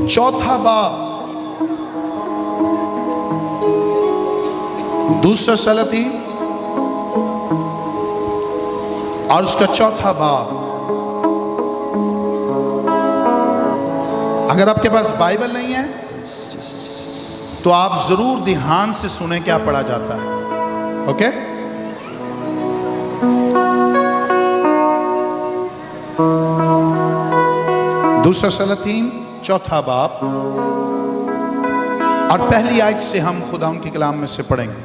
चौथा बाब, दूसरा सलाती और उसका चौथा बाब। अगर आपके पास बाइबल नहीं है तो आप जरूर ध्यान से सुने क्या पढ़ा जाता है। ओके, दूसरा सलातीन चौथा बाब और पहली आयत से हम खुदा उनके कलाम में से पढ़ेंगे।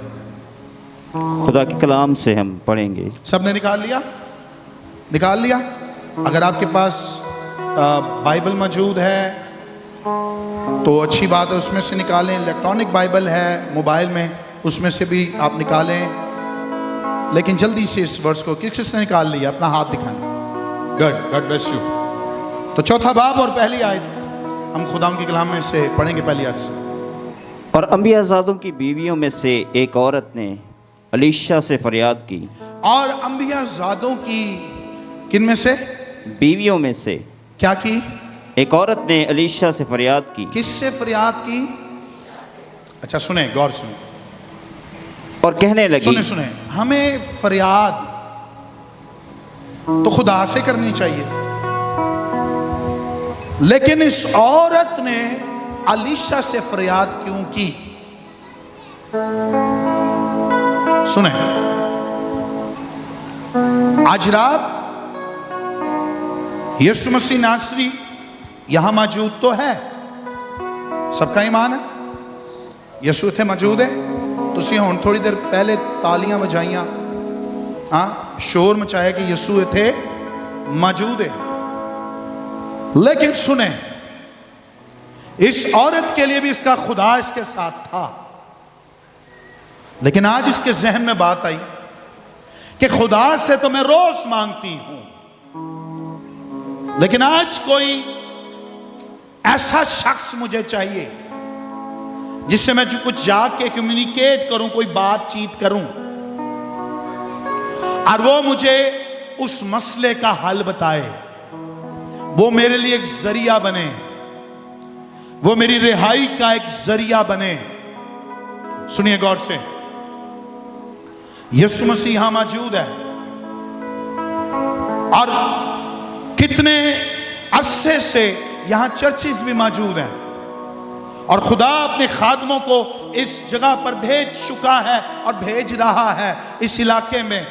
खुदा के कलाम से हम पढ़ेंगे। सबने निकाल लिया? निकाल लिया? अगर आपके पास बाइबल मौजूद है तो अच्छी बात है, उसमें से निकालें। इलेक्ट्रॉनिक बाइबल है मोबाइल में, उसमें से भी आप निकालें। लेकिन जल्दी से इस वर्ष को किसने निकाल लिया? अपना हाथ दिखाएं। Good, God bless you. तो चौथा बाब और पहली आयत हम खुदा के कलाम में से पढ़ेंगे, पहली आयत से। और अंबियाज़ादों की बीवियों में से एक औरत ने अलीशा से फरियाद की। और अंबियाज़ादों की किन में से? बीवियों में से क्या की? एक औरत ने अलीशा से फरियाद की। किससे फरियाद की? अच्छा सुने, गौर सुने और कहने लगी। सुने सुने, हमें फरियाद तो खुदा से करनी चाहिए, लेकिन इस औरत ने अलीशा से फरियाद क्यों की? सुने, आज रात यीशु मसीह नासरी यहां मौजूद तो है, सबका ईमान है। यीशु इत्थे मौजूद है। तुसी हुण थोड़ी देर पहले तालियां बजाइयां, हाँ शोर मचाया कि यीशु इत्थे मौजूद है। लेकिन सुने, इस औरत के लिए भी इसका खुदा इसके साथ था। लेकिन आज इसके जहन में बात आई कि खुदा से तो मैं रोज मांगती हूं, लेकिन आज कोई ऐसा शख्स मुझे चाहिए जिससे मैं जो कुछ जाके कम्युनिकेट करूं, कोई बातचीत करूं और वो मुझे उस मसले का हल बताए, वो मेरे लिए एक जरिया बने, वो मेरी रिहाई का एक जरिया बने। सुनिए गौर से, यीशु मसीह यहां मौजूद है और कितने अरसे से यहां चर्चेस भी मौजूद हैं और खुदा अपने खादमों को इस जगह पर भेज चुका है और भेज रहा है इस इलाके में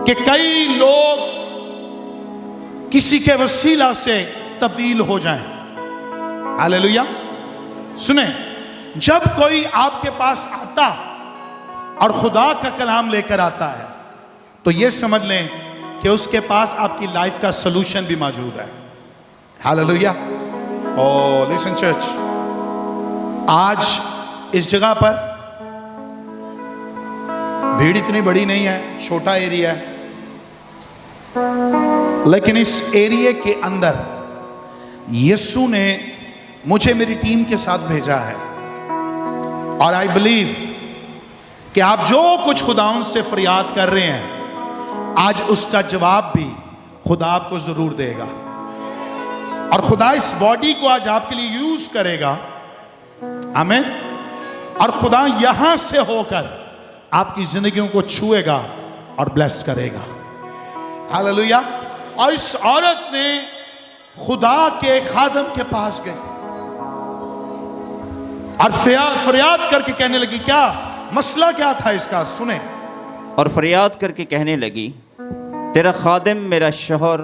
कि कई लोग किसी के वसीला से तब्दील हो जाएं। हालेलुया। सुने, जब कोई आपके पास आता और खुदा का कलाम लेकर आता है तो यह समझ लें कि उसके पास आपकी लाइफ का सलूशन भी मौजूद है। हालेलुया। ओह लिसन चर्च, आज इस जगह पर भीड़ इतनी बड़ी नहीं है, छोटा एरिया है, लेकिन इस एरिया के अंदर यीशु ने मुझे मेरी टीम के साथ भेजा है और आई बिलीव कि आप जो कुछ खुदाउन से फरियाद कर रहे हैं, आज उसका जवाब भी खुदा आपको जरूर देगा और खुदा इस बॉडी को आज आपके लिए यूज करेगा। आमीन। और खुदा यहां से होकर आपकी जिंदगियों को छुएगा और ब्लेस्ड करेगा। हालेलुया। और इस औरत ने खुदा के खादम के पास गई और फरियाद करके कहने लगी। क्या मसला क्या था इसका? सुने। और फरियाद करके कहने लगी, तेरा खादिम मेरा शौहर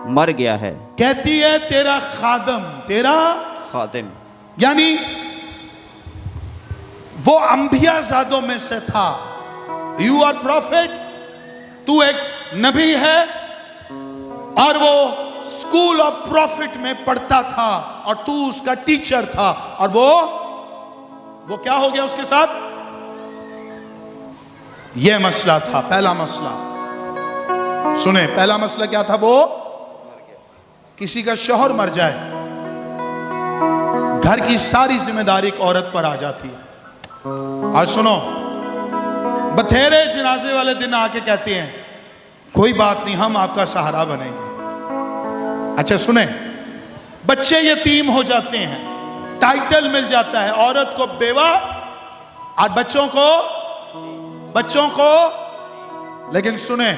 मर गया है। कहती है तेरा खादम, तेरा खादिम यानी वो अंबियाज़ादों में से था। यू आर प्रॉफिट, तू एक नबी है और वो स्कूल ऑफ प्रॉफिट में पढ़ता था और तू उसका टीचर था। और वो क्या हो गया उसके साथ? यह मसला था, पहला मसला। सुने, पहला मसला क्या था? वो किसी का शौहर मर जाए, घर की सारी जिम्मेदारी एक औरत पर आ जाती है। और सुनो, बथेरे जनाजे वाले दिन आके कहते हैं कोई बात नहीं, हम आपका सहारा बनेंगे। अच्छा सुने, बच्चे यतीम हो जाते हैं, टाइटल मिल जाता है, औरत को बेवा और बच्चों को। लेकिन सुने,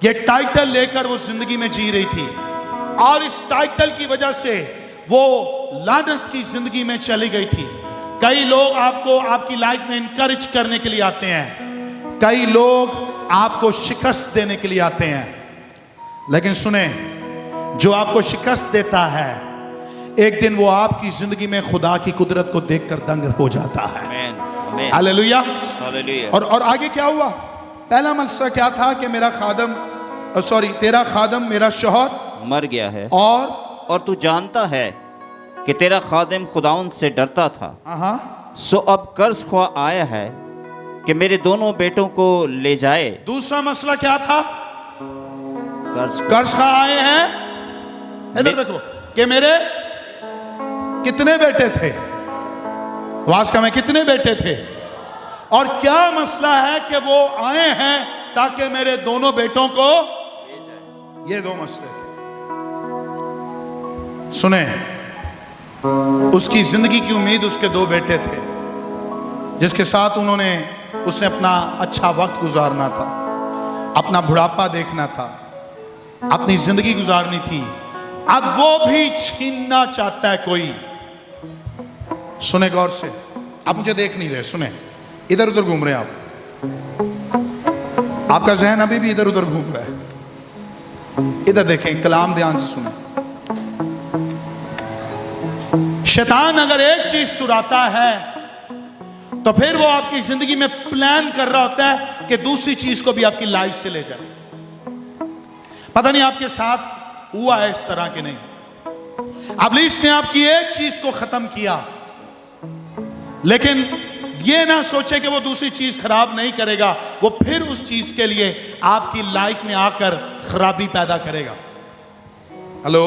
ये टाइटल लेकर वो जिंदगी में जी रही थी और इस टाइटल की वजह से वो लानत की जिंदगी में चली गई थी। कई लोग आपको आपकी लाइफ में इनकरेज करने के लिए आते हैं, कई लोग आपको शिकस्त देने के लिए आते हैं, लेकिन सुने, जो आपको शिकस्त देता है एक दिन वो आपकी जिंदगी में खुदा की कुदरत को देखकर दंग हो जाता है। हालेलुया। और आगे क्या हुआ? पहला मसला क्या था कि तेरा खादम मेरा शौहर मर गया है और तू जानता है कि तेरा खादिम खुदाउन से डरता था। सो अब कर्ज ख्वा आया है कि मेरे दोनों बेटों को ले जाए। दूसरा मसला क्या था? कर्ज खा आए हैं, इधर देखो, कि मेरे कितने बेटे थे, आवाज का, मैं कितने बेटे थे। और क्या मसला है कि वो आए हैं ताकि मेरे दोनों बेटों को ले जाए। ये दो मसले थे। सुने, उसकी जिंदगी की उम्मीद उसके दो बेटे थे जिसके साथ उसने अपना अच्छा वक्त गुजारना था, अपना बुढ़ापा देखना था, अपनी जिंदगी गुजारनी थी। अब वो भी छीनना चाहता है कोई। सुने गौर से, आप मुझे देख नहीं रहे, सुने, इधर उधर घूम रहे हैं आप, आपका जहन अभी भी इधर उधर घूम रहा है। इधर देखें, कलाम ध्यान से सुने। शैतान अगर एक चीज चुराता है तो फिर वो आपकी जिंदगी में प्लान कर रहा होता है कि दूसरी चीज को भी आपकी लाइफ से ले जाए। पता नहीं आपके साथ हुआ है इस तरह के नहीं। इब्लीस ने आपकी एक चीज को खत्म किया, लेकिन ये ना सोचे कि वो दूसरी चीज खराब नहीं करेगा, वो फिर उस चीज के लिए आपकी लाइफ में आकर खराबी पैदा करेगा। हेलो,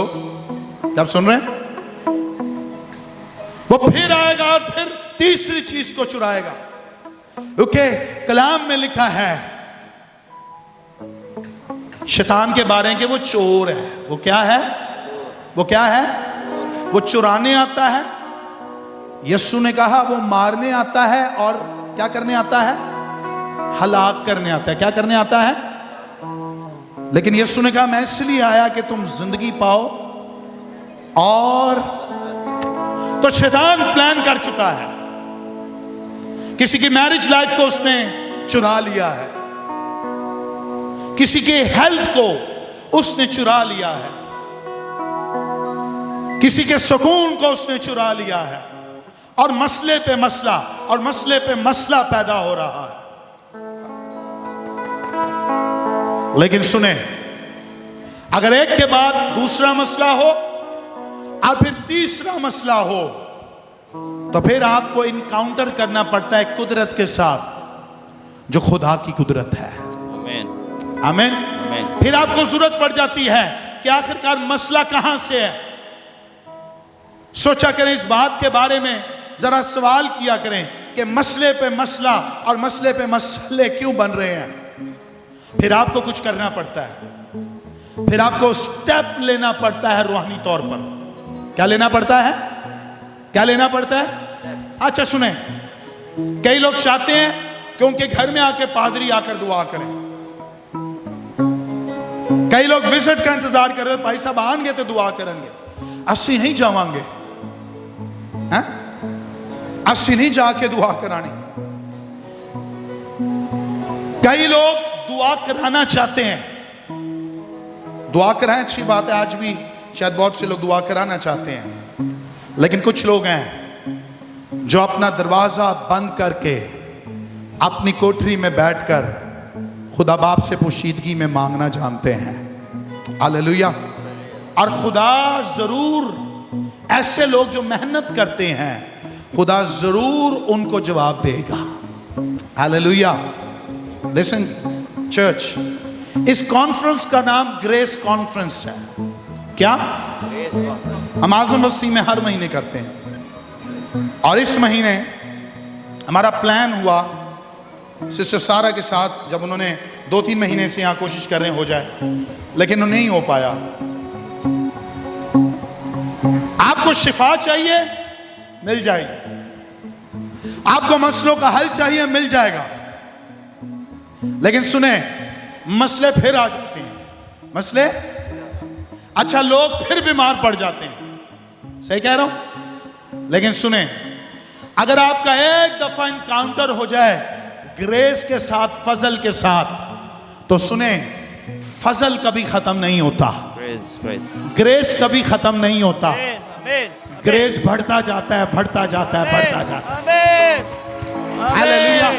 आप सुन रहे हैं? वो फिर आएगा और फिर तीसरी चीज को चुराएगा। ओके, कलाम में लिखा है शैतान के बारे में कि वो चोर है। वो क्या है? वो चुराने आता है। यीशु ने कहा वो मारने आता है और क्या करने आता है? हलाक करने आता है। क्या करने आता है? लेकिन यीशु ने कहा मैं इसलिए आया कि तुम जिंदगी पाओ। और तो शैतान प्लान कर चुका है, किसी की मैरिज लाइफ को उसने चुरा लिया है, किसी के हेल्थ को उसने चुरा लिया है, किसी के सुकून को उसने चुरा लिया है, और मसले पे मसला पैदा हो रहा है। लेकिन सुने, अगर एक के बाद दूसरा मसला हो और फिर तीसरा मसला हो तो फिर आपको इनकाउंटर करना पड़ता है कुदरत के साथ जो खुदा की कुदरत है। आमीन, आमीन। फिर आपको जरूरत पड़ जाती है कि आखिरकार मसला कहां से है। सोचा करें इस बात के बारे में, जरा सवाल किया करें कि मसले पे मसला और मसले पे मसले क्यों बन रहे हैं। फिर आपको कुछ करना पड़ता है, फिर आपको स्टेप लेना पड़ता है रूहानी तौर पर। क्या लेना पड़ता है? अच्छा सुने, कई लोग चाहते हैं कि उनके घर में आके पादरी आकर दुआ करें। कई लोग विजिट का इंतजार कर रहे, भाई साहब आएंगे तो दुआ करेंगे। अस्सी नहीं जावांगे, अस्सी नहीं जाके दुआ करानी। कई लोग दुआ कराना चाहते हैं, दुआ कराएं, अच्छी बात है, आज भी शायद बहुत से लोग दुआ कराना चाहते हैं, लेकिन कुछ लोग हैं जो अपना दरवाजा बंद करके अपनी कोठरी में बैठकर खुदा बाप से पोशीदगी में मांगना जानते हैं। हालेलुया। और खुदा जरूर, ऐसे लोग जो मेहनत करते हैं, खुदा जरूर उनको जवाब देगा। हालेलुया। लिसन चर्च, इस कॉन्फ्रेंस का नाम ग्रेस कॉन्फ्रेंस है। क्या? हम आज़म मसीह में हर महीने करते हैं, और इस महीने हमारा प्लान हुआ सिस्टर सारा के साथ, जब उन्होंने 2-3 महीने से यहाँ कोशिश कर रहे हो जाए, लेकिन वो नहीं हो पाया। आपको शिफा चाहिए, मिल जाएगी। आपको मसलों का हल चाहिए, मिल जाएगा। लेकिन सुने, मसले फिर आ जाते हैं। मसले, अच्छा, लोग फिर बीमार पड़ जाते हैं। सही कह रहा हूं? लेकिन सुने, अगर आपका एक दफा इनकाउंटर हो जाए ग्रेस के साथ, फजल के साथ, तो सुने, फजल कभी खत्म नहीं होता, ग्रेस कभी खत्म नहीं होता। ग्रेस बढ़ता जाता है, बढ़ता जाता है, बढ़ता जाता है। हालेलुया।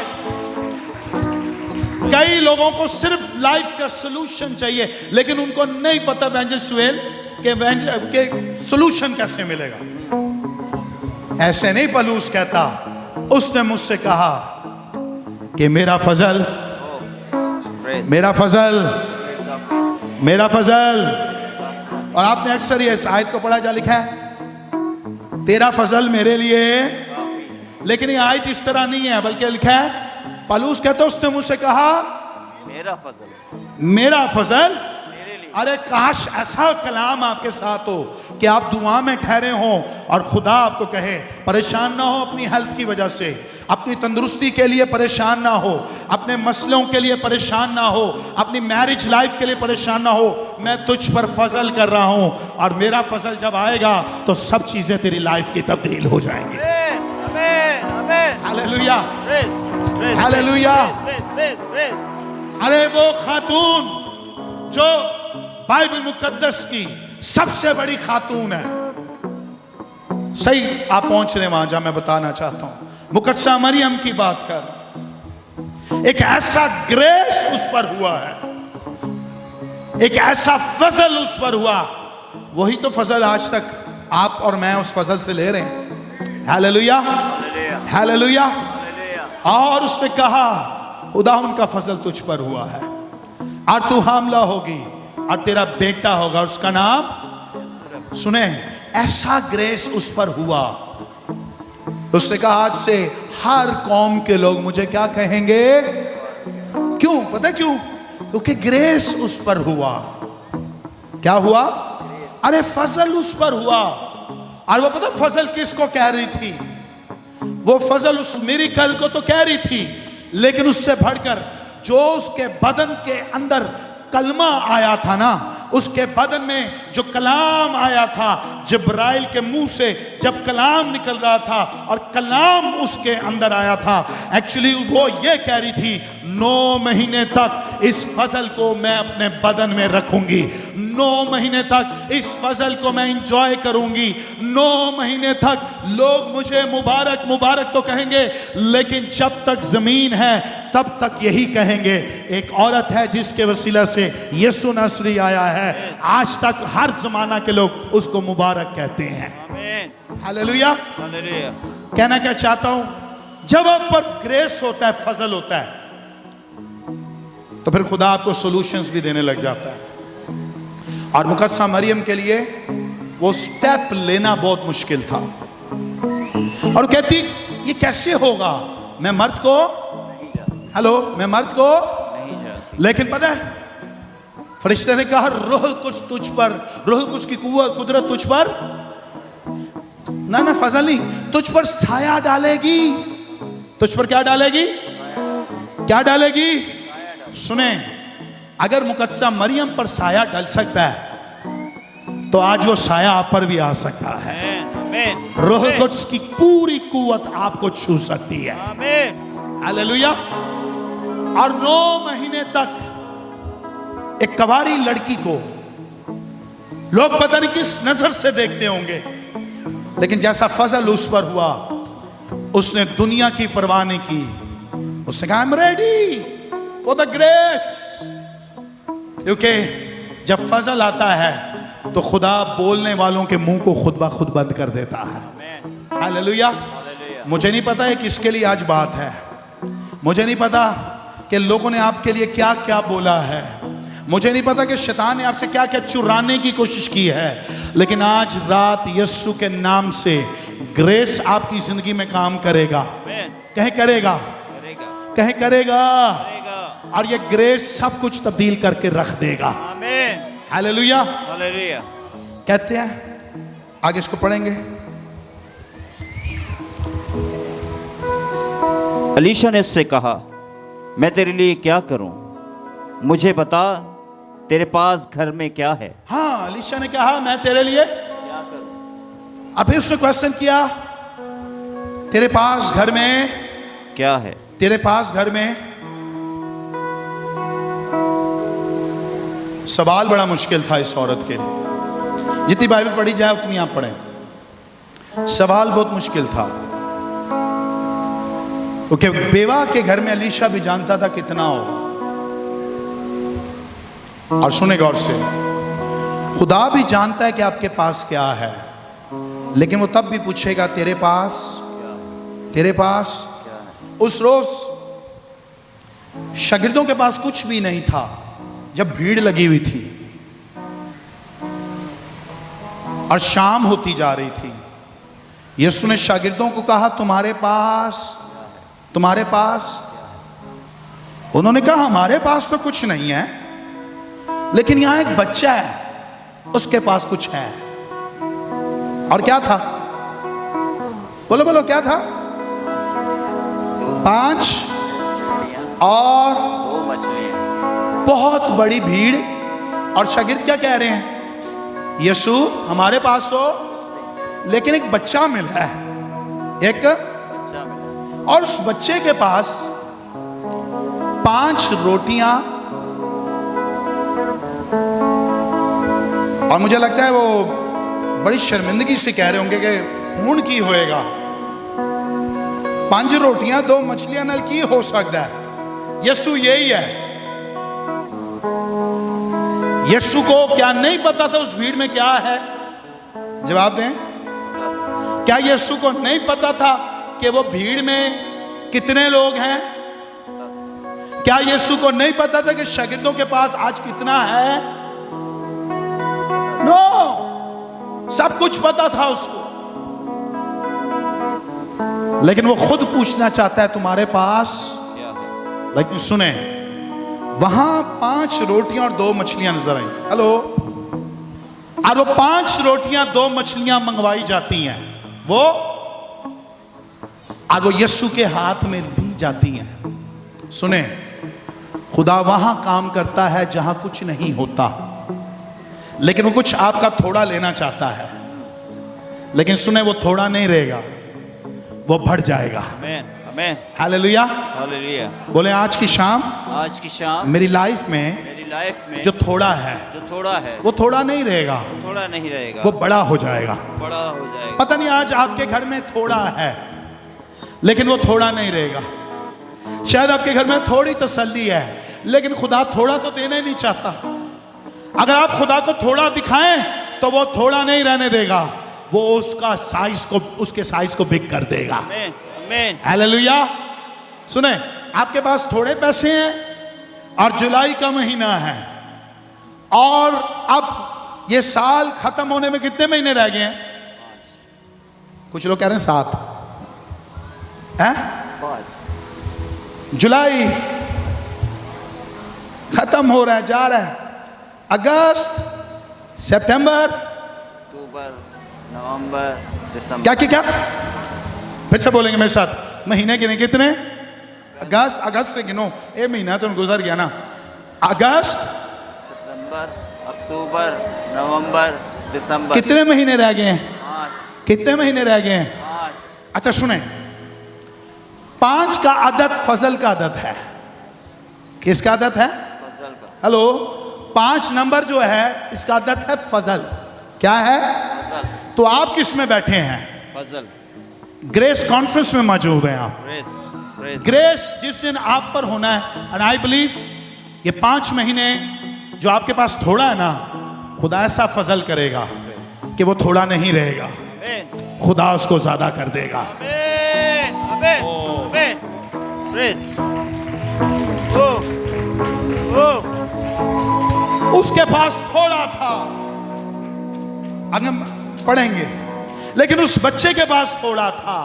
कई लोगों को सिर्फ लाइफ का सलूशन चाहिए, लेकिन उनको नहीं पता एवेंजलिस्ट सुहेल के सलूशन कैसे मिलेगा। ऐसे नहीं पलूस कहता, उसने मुझसे कहा कि मेरा फजल, मेरा फजल, मेरा फजल। और आपने अक्सर ये इस आयत को पढ़ा, जा लिखा है तेरा फजल मेरे लिए। लेकिन ये आयत इस तरह नहीं है, बल्कि लिखा है, पलूस कहता उसने मुझसे कहा मेरा फजल, मेरा फजल। अरे काश ऐसा कलाम आपके साथ हो कि आप दुआ में ठहरे हो और खुदा आपको कहे, परेशान ना हो अपनी हेल्थ की वजह से, अपनी तंदुरुस्ती के लिए परेशान ना हो, अपने मसलों के लिए परेशान ना हो, अपनी मैरिज लाइफ के लिए परेशान ना हो। मैं तुझ पर फजल कर रहा हूं, और मेरा फजल जब आएगा तो सब चीजें तेरी लाइफ की तब्दील हो जाएंगी। Hallelujah, hallelujah. अरे वो खातून जो बाइबल मुकद्दस की सबसे बड़ी खातून है, सही आप पहुंच रहे वहां जहां मैं बताना चाहता हूं। मुकद्दसा मरियम की बात कर, एक ऐसा ग्रेस उस पर हुआ है, एक ऐसा फजल उस पर हुआ, वही तो फजल आज तक आप और मैं उस फजल से ले रहे हैं। Hallelujah, hallelujah. और उसने कहा खुदा उनका फजल तुझ पर हुआ है, और तू हामला होगी और तेरा बेटा होगा, उसका नाम, सुने, ऐसा ग्रेस उस पर हुआ। उसने कहा आज से हर कौम के लोग मुझे क्या कहेंगे? क्यों? पता क्यों? क्योंकि ग्रेस उस पर हुआ। क्या हुआ? अरे फजल उस पर हुआ। और वो पता फजल किसको कह रही थी? वो फजल उस मिरेकल को तो कह रही थी, लेकिन उससे बढ़कर जो उसके बदन के अंदर कलमा आया था ना, उसके बदन में जो कलाम आया था, जिब्राइल के मुंह से जब कलाम निकल रहा था और कलाम उसके अंदर आया था, एक्चुअली वो ये कह रही थी 9 महीने तक इस फजल को मैं अपने बदन में रखूंगी, 9 महीने तक इस फजल को मैं इंजॉय करूंगी, 9 महीने तक लोग मुझे मुबारक मुबारक तो कहेंगे, लेकिन जब तक जमीन है तब तक यही कहेंगे। एक औरत है जिसके वसीला से यीशु नासरी आया है, आज तक हर जमाना के लोग उसको मुबारक कहते हैं। Hallelujah, hallelujah. कहना क्या चाहता हूं, जब आप पर ग्रेस होता है, फजल होता है, तो फिर खुदा आपको सॉल्यूशंस भी देने लग जाता है। और मुकद्दसा मरियम के लिए वो स्टेप लेना बहुत मुश्किल था, और कहती ये कैसे होगा, मैं मर्द को, हेलो, मैं मर्द को नहीं जाती। लेकिन पता है फरिश्ते ने कहा रूह कुछ तुझ पर, रूह कुछ की कुदरत तुझ पर, ना ना फजल नहीं, तुझ पर साया डालेगी। तुझ पर क्या डालेगी? क्या डालेगी? सुने, अगर मुकद्दसा मरियम पर साया डल सकता है तो आज वो साया आप पर भी आ सकता है। रूह कुछ की पूरी कुव्वत आपको छू सकती है। हालेलुया। और 9 महीने तक एक कवारी लड़की को लोग पता नहीं किस नजर से देखते होंगे, लेकिन जैसा फजल उस पर हुआ, उसने दुनिया की परवाह नहीं की। उसने कहा I am ready for the grace, क्योंकि जब फजल आता है तो खुदा बोलने वालों के मुंह को खुद ब खुद बंद कर देता है। हालेलुया। मुझे नहीं पता है किसके लिए आज बात है, मुझे नहीं पता कि लोगों ने आपके लिए क्या क्या बोला है, मुझे नहीं पता कि शैतान ने आपसे क्या क्या चुराने की कोशिश की है, लेकिन आज रात यीशु के नाम से ग्रेस आपकी जिंदगी में काम करेगा। कहे करेगा, कहे करेगा, और ये ग्रेस सब कुछ तब्दील करके रख देगा। Hallelujah, hallelujah. कहते हैं आगे इसको पढ़ेंगे। अलीशा ने उससे कहा, मैं तेरे लिए क्या करूं? मुझे बता, तेरे पास घर में क्या है? हाँ, अलीशा ने कहा मैं तेरे लिए क्या करूं? अब फिर उसने क्वेश्चन किया, तेरे पास घर में क्या है? तेरे पास घर में। सवाल बड़ा मुश्किल था इस औरत के लिए। जितनी बाइबल पढ़ी जाए उतनी आप पढ़ें। सवाल बहुत मुश्किल था, क्योंकि बेवा के घर में अलीशा भी जानता था कितना होगा। और सुने गौर से, खुदा भी जानता है कि आपके पास क्या है, लेकिन वो तब भी पूछेगा तेरे पास। उस रोज शागिर्दों के पास कुछ भी नहीं था जब भीड़ लगी हुई थी और शाम होती जा रही थी। यीशु ने शागिर्दों को कहा तुम्हारे पास। उन्होंने कहा हमारे पास तो कुछ नहीं है, लेकिन यहां एक बच्चा है, उसके पास कुछ है। और क्या था? बोलो क्या था? 5 और 2 मछलियां। बहुत बड़ी भीड़। और शागिर्द क्या कह रहे हैं? यीशु हमारे पास तो, लेकिन एक बच्चा मिला है, एक बच्चा मिला। और उस बच्चे के पास 5 रोटियां। और मुझे लगता है वो बड़ी शर्मिंदगी से कह रहे होंगे कि हुण की होएगा, 5 रोटियां 2 मछलियां नल की हो सकता है। यीशु यही है। यीशु को क्या नहीं पता था उस भीड़ में क्या है? जवाब दें। क्या यीशु को नहीं पता था कि वो भीड़ में कितने लोग हैं? क्या यीशु को नहीं पता था कि शागिर्दों के पास आज कितना है? नो, सब कुछ पता था उसको, लेकिन वो खुद पूछना चाहता है तुम्हारे पास क्या है? लेकिन सुने, वहां 5 रोटियां और 2 मछलियां नजर आई। हेलो। और वो 5 रोटियां 2 मछलियां मंगवाई जाती हैं, वो और वो यीशु के हाथ में दी जाती हैं। सुने, खुदा वहां काम करता है जहां कुछ नहीं होता, लेकिन वो कुछ आपका थोड़ा लेना चाहता है। लेकिन सुने, वो थोड़ा नहीं रहेगा, वो बढ़ जाएगा। आमीन, आमीन, हालेलुया। हालेलुया। बोले आज की शाम मेरी मेरी लाइफ में जो थोड़ा है, वो थोड़ा नहीं रहेगा, थोड़ा नहीं रहेगा, वो बड़ा हो जाएगा। बड़ा हो जाएगा। पता नहीं आज आपके घर में थोड़ा है, लेकिन वो थोड़ा नहीं रहेगा। शायद आपके घर में थोड़ी तसल्ली है, लेकिन खुदा थोड़ा तो देना ही नहीं चाहता। अगर आप खुदा को थोड़ा दिखाएं तो वो थोड़ा नहीं रहने देगा, वो उसके साइज को बिग कर देगा। आमीन, आमीन। हालेलुया। सुने, आपके पास थोड़े पैसे हैं और जुलाई का महीना है, और अब ये साल खत्म होने में कितने महीने रह गए हैं? कुछ लोग कह रहे हैं 7 हैं। 5 जुलाई खत्म हो रहा है, जा रहा है। अगस्त, सितंबर, अक्टूबर, नवंबर, दिसंबर। क्या फिर से बोलेंगे मेरे साथ, महीने गिने कितने? अगस्त से गिनो, एक महीना तो गुजर गया ना। अगस्त, सितंबर, अक्टूबर, नवंबर, दिसंबर। कितने महीने रह गए हैं? 5। कितने महीने रह गए हैं? 5। अच्छा सुने, 5 का आदत फजल का आदत है। किसका आदत है? फजल का। हेलो। 5 नंबर जो है, इसका आदत है फजल। क्या है? फजल। तो आप किस में बैठे हैं? फजल। ग्रेस कॉन्फ्रेंस में मौजूद हैं आप। ग्रेस जिस दिन आप पर होना है। एंड आई बिलीव ये 5 महीने जो आपके पास थोड़ा है ना, खुदा ऐसा फजल करेगा कि वो थोड़ा नहीं रहेगा, खुदा उसको ज्यादा कर देगा। आमीन, आमीन, आमीन। प्रेज। उसके पास थोड़ा था, आगे पढ़ेंगे, लेकिन उस बच्चे के पास थोड़ा था।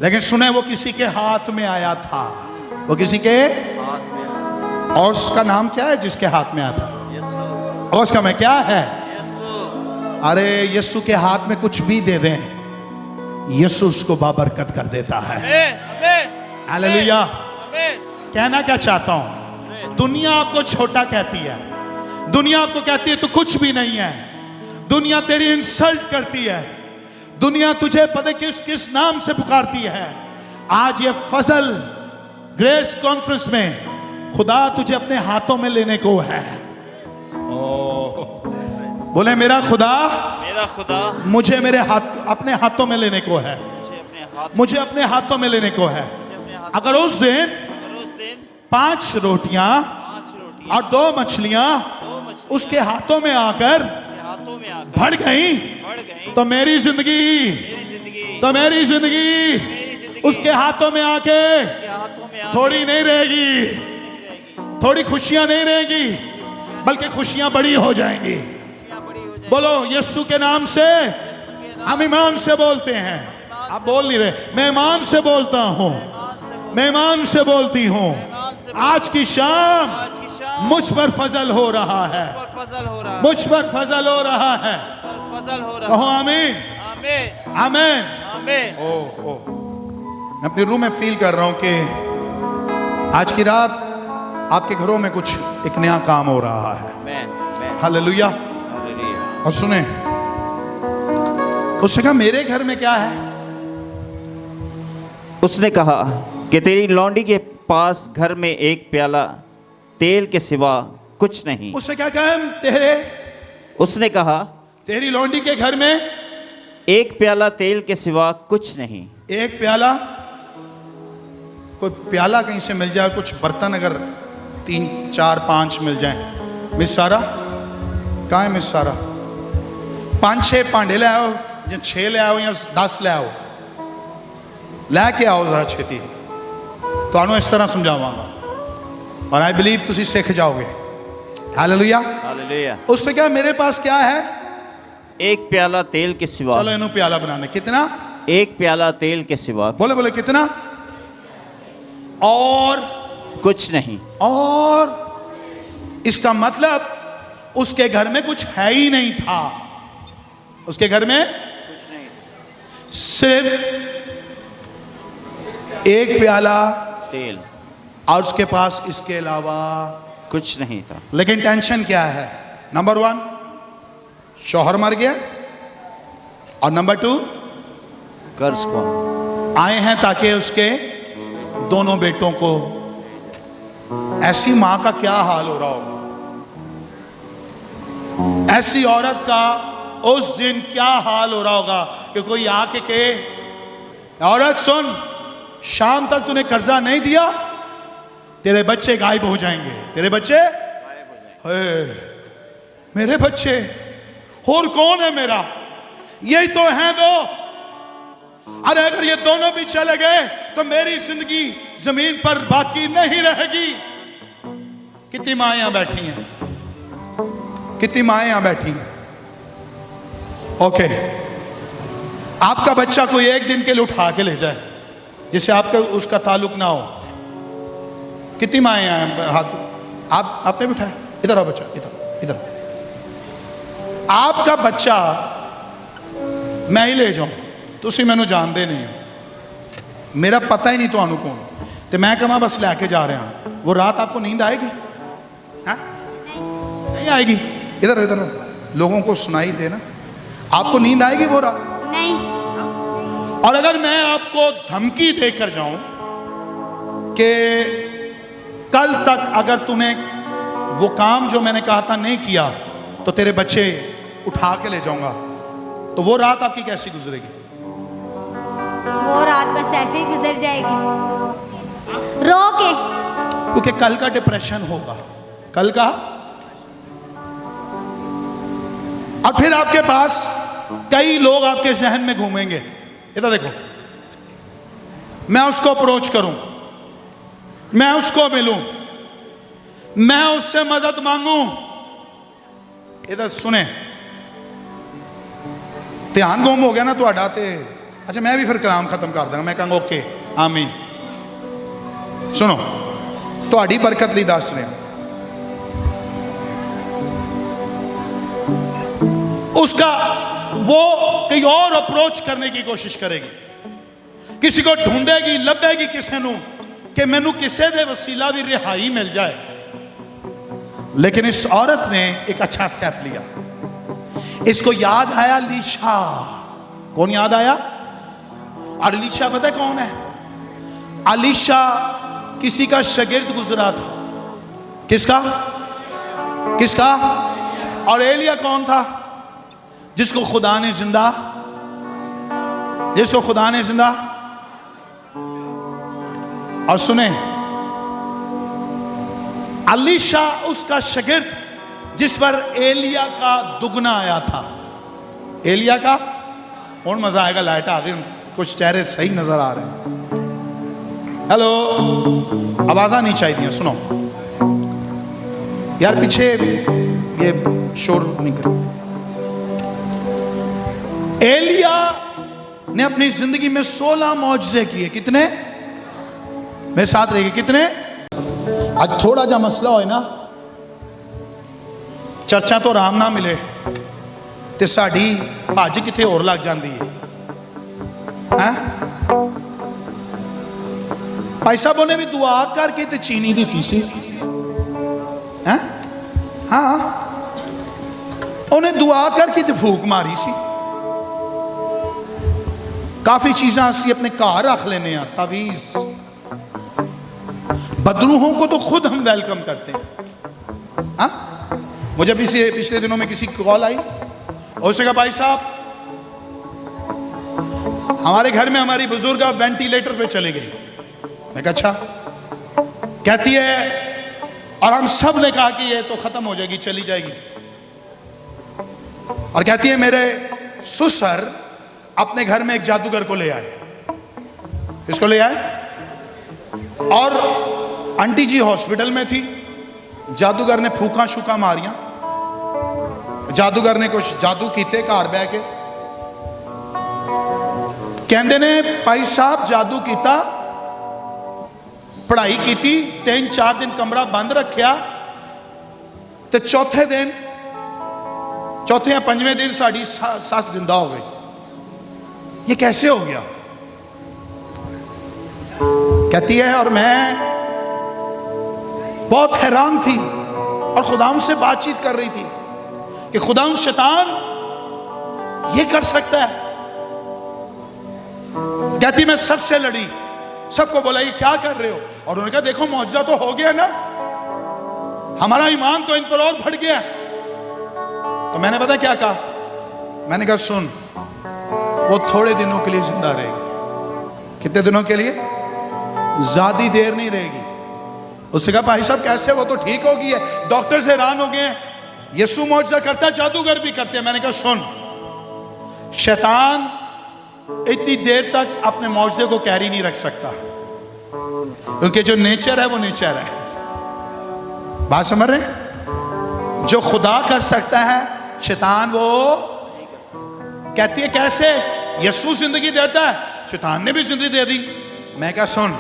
लेकिन सुने, वो किसी के हाथ में आया था। वो किसी के हाथ में। और उसका नाम क्या है जिसके हाथ में आया था? यीशु। और उसका मैं क्या है? यीशु। अरे यीशु के हाथ में कुछ भी दे दें, यीशु उसको बाबरकत कर देता है। हालेलुया। कहना क्या चाहता हूं, दुनिया आपको छोटा कहती है, दुनिया आपको कहती है तू कुछ भी नहीं है, दुनिया तेरी इंसल्ट करती है, दुनिया तुझे पता किस किस नाम से पुकारती है। आज ये फजल ग्रेस कॉन्फ्रेंस में खुदा तुझे अपने हाथों में लेने को है। बोले मेरा खुदा मुझे मेरे हाथ अपने हाथों में लेने को है, मुझे अपने हाथों में लेने को है। अगर उस दिन 5 रोटियां और 2 मछलियां उसके हाथों में आकर बढ़ गई तो मेरी जिंदगी उसके हाथों में आके थोड़ी नहीं रहेगी, थोड़ी खुशियां नहीं रहेगी, बल्कि खुशियां बड़ी हो जाएंगी। बोलो यीशु के नाम से हम ईमान से बोलते हैं। आप बोल नहीं रहे, मैं ईमान से बोलता हूं, मैं ईमान से बोलती हूं। आज की शाम मुझ पर फजल हो रहा है, मुझ पर फजल हो रहा है। कहो आमीन, आमीन। ओ मैं अपने रूम में फील कर रहा हूं कि आज की रात आपके घरों में कुछ एक नया काम हो रहा है। हालेलुया। और सुने, उसने कहा मेरे घर में क्या है? उसने कहा कि तेरी लौंडी के पास घर में एक प्याला तेल के सिवा कुछ नहीं। उसने क्या कहा? उसने कहा तेरी लौंडी के घर में एक प्याला तेल के सिवा कुछ नहीं। एक प्याला, कोई प्याला कहीं से मिल जाए, कुछ बर्तन अगर 3, 4, 5 मिल जाए। मिस सारा कहाँ है? मिस सारा 5-6 भांडे ले आओ, या 6 ले आओ या 10 ले आओ, लैके आओ जरा छेती। तो इस तरह समझावांगा और आई बिलीव तुसी सीख जाओगे। Hallelujah, hallelujah. उसने कहा मेरे पास क्या है? एक प्याला तेल के सिवा। चलो इन्हों प्याला बनाने। कितना? एक प्याला तेल के सिवा। बोले कितना? और कुछ नहीं। और इसका मतलब उसके घर में कुछ है ही नहीं था। उसके घर में कुछ नहीं, सिर्फ एक प्याला तेल, और उसके पास इसके अलावा कुछ नहीं था। लेकिन टेंशन क्या है? नंबर 1 शौहर मर गया, और नंबर 2 कर्ज कौन? आए हैं ताकि उसके दोनों बेटों को। ऐसी मां का क्या हाल हो रहा होगा, ऐसी औरत का उस दिन क्या हाल हो रहा होगा कि कोई आके कहे औरत सुन, शाम तक तूने कर्जा नहीं दिया, तेरे बच्चे गायब हो जाएंगे, तेरे बच्चे मेरे बच्चे और कौन है मेरा? यही तो हैं दो। अरे अगर ये दोनों भी चले गए तो मेरी जिंदगी जमीन पर बाकी नहीं रहेगी। कितनी मां यहां बैठी हैं, कितनी मां यहां बैठी हैं। ओके, आपका बच्चा कोई एक दिन के लिए उठा के ले जाए जिससे आपका उसका ताल्लुक ना हो। कितनी माएँ हैं? हाथ आपने बिठाया? इधर आओ बच्चा, इधर। आपका बच्चा मैं ही ले जाऊं, तुसी मैनू जानते नहीं हो, मेरा पता ही नहीं तो कौन, तो मैं कहा बस लैके जा रहा हूं। वो रात आपको नींद आएगी? नहीं आएगी। इधर लोगों को सुनाई दे ना, आपको नींद आएगी वो रात? नहीं। और अगर मैं आपको धमकी देकर जाऊं कि कल तक अगर तूने वो काम जो मैंने कहा था नहीं किया तो तेरे बच्चे उठा के ले जाऊंगा, तो वो रात आपकी कैसी गुजरेगी? वो रात बस ऐसे ही गुजर जाएगी, रो के। क्योंकि कल का डिप्रेशन होगा, कल का। और फिर आपके पास कई लोग आपके जहन में घूमेंगे। इधर देखो, मैं उसको अप्रोच करूं, मैं उसको मिलूं, मैं उससे मदद मांगूं। इधर सुने, ध्यान गुम हो गया ना तो अच्छा मैं भी फिर कलाम खत्म कर दूंगा। मैं कहूंगा ओके आमीन। सुनो, ਤੁਹਾਡੀ बरकत ਲਈ दस रहे, उसका वो कहीं और अप्रोच करने की कोशिश करेगी, किसी को ढूंढेगी, लभेगी किसी नू कि मैनू किसी दे वसीला भी रिहाई मिल जाए। लेकिन इस औरत ने एक अच्छा स्टेप लिया। इसको याद आया अलीशा। कौन याद आया? और अलीशा पता है कौन है? अलीशा किसी का शागिर्द गुजरा था। किसका? किसका? और एलिया कौन था? जिसको खुदा ने जिंदा और सुने, अलीशा उसका शागिर्द जिस पर एलिया का दुगना आया था। एलिया का, और मजा आएगा, लाइट आ गई, कुछ चेहरे सही नजर आ रहे हैं। हेलो, आवाज़ नहीं चाहिए, सुनो यार, पीछे ये शोर नहीं करो। एलिया ने अपनी जिंदगी में 16 मौजज़े किए। कितने? मेरे साथ रहिए, कितने? आज थोड़ा जा मसला हो ना, चर्चा तो आराम ना मिले ते साड़ी भज किथे होर लग जाती है। भाई साहब ने भी दुआ करके ते चीनी दी सी। हाँ, उन्हें दुआ करके ते फूक मारी सी। काफी चीज़ां असी अपने घर रख लेने, तावीज़, बदरूहों को तो खुद हम वेलकम करते हैं। हाँ, मुझे पिछले दिनों में किसी की कॉल आई और उसने कहा भाई साहब हमारे घर में हमारी बुजुर्ग वेंटिलेटर पे चले गई। मैं कहा अच्छा। कहती है और हम सब ने कहा कि ये तो खत्म हो जाएगी, चली जाएगी। और कहती है मेरे ससुर अपने घर में एक जादूगर को ले आए। किसको ले आए? और आंटी जी हॉस्पिटल में थी, जादूगर ने फूका शुका मारियां, जादूगर ने कुछ जादू कीते घर बह के। कहते ने भाई साहब जादू किया, पढ़ाई की, 3-4 दिन कमरा बंद रखा, तो चौथे या 5वें दिन साड़ी सस जिंदा हो गई। ये कैसे हो गया? कहती है और मैं बहुत हैरान थी और खुदाम से बातचीत कर रही थी कि खुदाम शैतान ये कर सकता है। कहती मैं सबसे लड़ी, सबको बोला ये क्या कर रहे हो? और उन्होंने कहा देखो मौजज़ा तो हो गया ना, हमारा ईमान तो इन पर और बढ़ गया। तो मैंने पता क्या कहा? मैंने कहा सुन, वो थोड़े दिनों के लिए जिंदा रहेगी। कितने दिनों के लिए? ज्यादा देर नहीं रहेगी। उसने कहा भाई साहब कैसे? वो तो ठीक हो गई है। डॉक्टर से हैरान हो गए, यीशु मौजज़ा करता है, जादूगर भी करते हैं। मैंने कहा सुन, शैतान इतनी देर तक अपने मौजज़े को कैरी नहीं रख सकता, क्योंकि जो नेचर है वो नेचर है। बात समझ रहे? जो खुदा कर सकता है शैतान वो। कहती है कैसे? यीशु जिंदगी देता है, शैतान ने भी जिंदगी दे दी। मैं क्या सुन,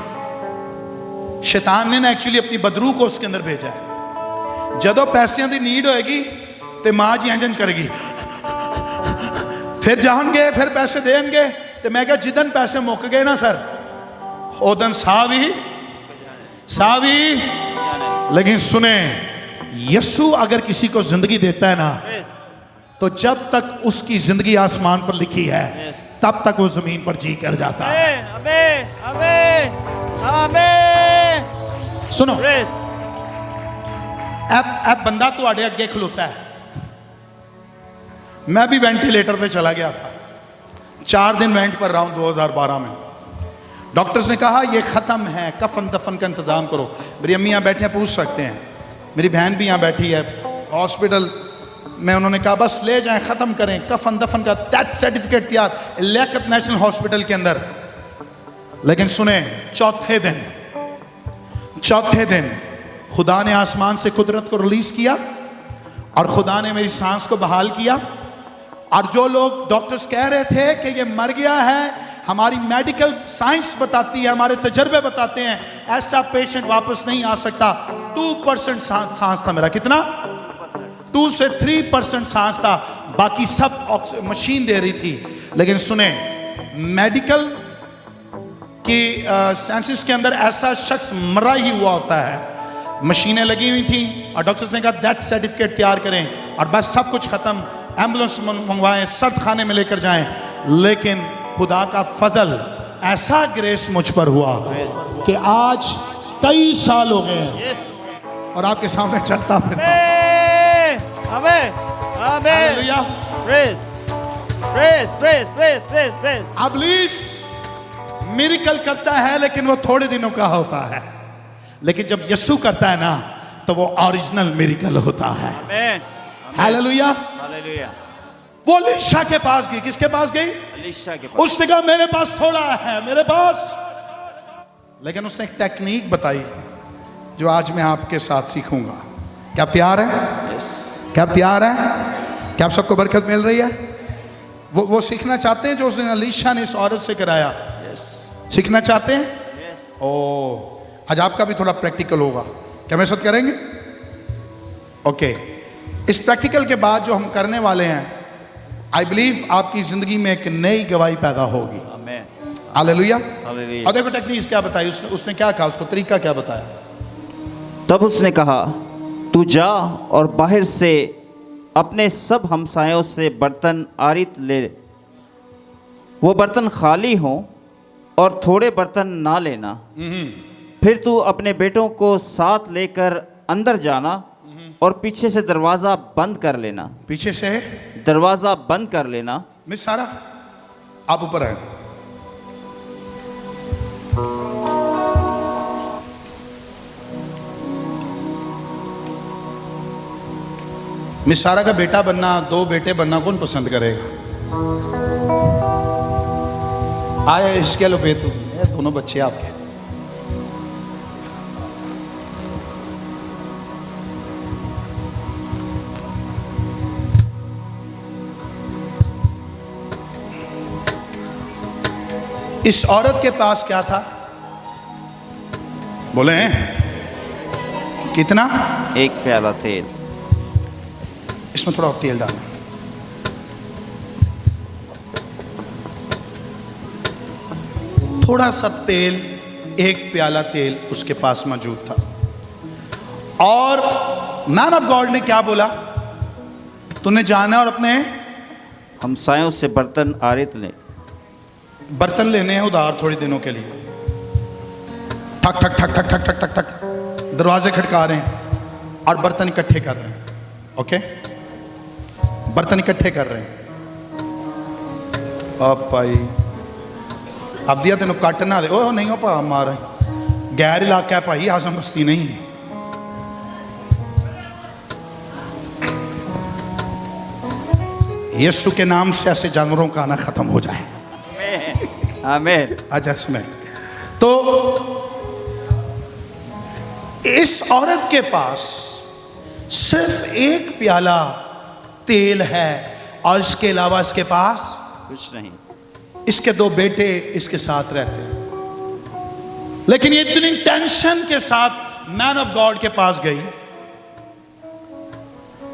शैतान ने ना एक्चुअली अपनी बदरू को उसके अंदर भेजा है। जदों पैसों की नीड होएगी तो मां जी इंज करेगी, फिर जाएंगे, फिर पैसे देंगे। तो मैं क्या जिदन पैसे मुक गए ना सर, उदन सावी। लेकिन सुने, यीशु अगर किसी को जिंदगी देता है ना, तो जब तक उसकी जिंदगी आसमान पर लिखी है तब तक वो जमीन पर जी कर जाता है। आमीन, आमीन, आमीन। सुनो, अब बंदा तो आड़े अगे खलोता है। मैं भी वेंटिलेटर पे चला गया था, 4 दिन वेंट पर रहा हूं 2012 में। डॉक्टर्स ने कहा ये ख़त्म है, कफन दफन का इंतज़ाम करो। मेरी अम्मी यहाँ बैठे हैं, पूछ सकते हैं, मेरी बहन भी यहाँ बैठी है हॉस्पिटल में। उन्होंने कहा बस ले जाएं, ख़त्म करें, कफन दफन का डेथ सर्टिफिकेट तैयार, लियाकत नेशनल हॉस्पिटल के अंदर। लेकिन सुने, चौथे दिन खुदा ने आसमान से कुदरत को रिलीज़ किया और खुदा ने मेरी सांस को बहाल किया। और जो लोग डॉक्टर्स कह रहे थे कि ये मर गया है, हमारी मेडिकल साइंस बताती है, हमारे तजर्बे बताते हैं ऐसा पेशेंट वापस नहीं आ सकता। 2% सांस था मेरा। कितना? 2 से 3% सांस था। बाकी सब मशीन दे रही थी। लेकिन सुने, मेडिकल की साइंसिस के अंदर ऐसा शख्स मरा ही हुआ होता है। मशीनें लगी हुई थी और डॉक्टर्स ने कहा डेथ सर्टिफिकेट तैयार करें और बस सब कुछ खत्म, एम्बुलेंस मंगवाएं, सर्द खाने में लेकर जाएं। लेकिन खुदा का फजल, ऐसा ग्रेस मुझ पर हुआ कि आज कई साल हो गए हैं और आपके सामने चलता फिरता। हालेलुया। इब्लीस मिरेकल करता है लेकिन वो थोड़े दिनों का होता है, लेकिन जब यीशु करता है ना तो वो ओरिजिनल मिरेकल होता है। हालेलुया। वो एलीशा के पास गई। किसके पास गई? एलीशा के पास। उसने कहा मेरे पास थोड़ा है, मेरे पास। लेकिन उसने एक टेक्निक बताई जो आज मैं आपके साथ सीखूंगा। क्या आप तैयार हैं? क्या आप तैयार हैं? क्या आप सबको बरकत मिल रही है? वो सीखना चाहते हैं जो उसने एलीशा ने इस औरत से कराया? सीखना चाहते हैं? आज आपका भी थोड़ा प्रैक्टिकल होगा। क्या मेरे साथ करेंगे? ओके। इस प्रैक्टिकल के बाद जो हम करने वाले हैं, आई बिलीव आपकी जिंदगी में एक नई गवाही पैदा होगी। हालेलुया। और देखो टेक्निक क्या बताई उसने क्या कहा, उसको तरीका क्या बताया। तब उसने कहा, तू जा और बाहर से अपने सब हमसायों से बर्तन आरित ले, वो बर्तन खाली हों और थोड़े बर्तन ना लेना। फिर तू अपने बेटों को साथ लेकर अंदर जाना और पीछे से दरवाज़ा बंद कर लेना। पीछे से दरवाज़ा बंद कर लेना। मिस सारा, आप ऊपर आए। मिस सारा का बेटा बनना, 2 बेटे बनना कौन पसंद करेगा? आए इसके लो बेतु, ये दोनों बच्चे आपके। इस औरत के पास क्या था? बोले हैं कितना? 1 प्याला तेल। इसमें थोड़ा तेल डालना। थोड़ा सा तेल, 1 प्याला तेल उसके पास मौजूद था। और मैन ऑफ गॉड ने क्या बोला? तूने जाना और अपने हमसायों से बर्तन आरित ले। बर्तन लेने हैं उधार थोड़े दिनों के लिए। ठक ठक ठक ठक ठक ठक ठक ठक दरवाजे खटका रहे हैं और बर्तन इकट्ठे कर रहे हैं। ओके, बर्तन इकट्ठे कर रहे हैं। अब भाई अब दिया तेन कट ना दे। ओ नहीं हो पा मार, गैर इलाका है भाई, आजम बस्ती नहीं है। यीशु के नाम से ऐसे जानवरों का आना खत्म हो जाए। आमीन। अच्छा इसमें तो इस औरत के पास सिर्फ 1 प्याला तेल है और इसके अलावा इसके पास कुछ नहीं। इसके 2 बेटे इसके साथ रहते हैं। लेकिन ये इतनी टेंशन के साथ मैन ऑफ गॉड के पास गई।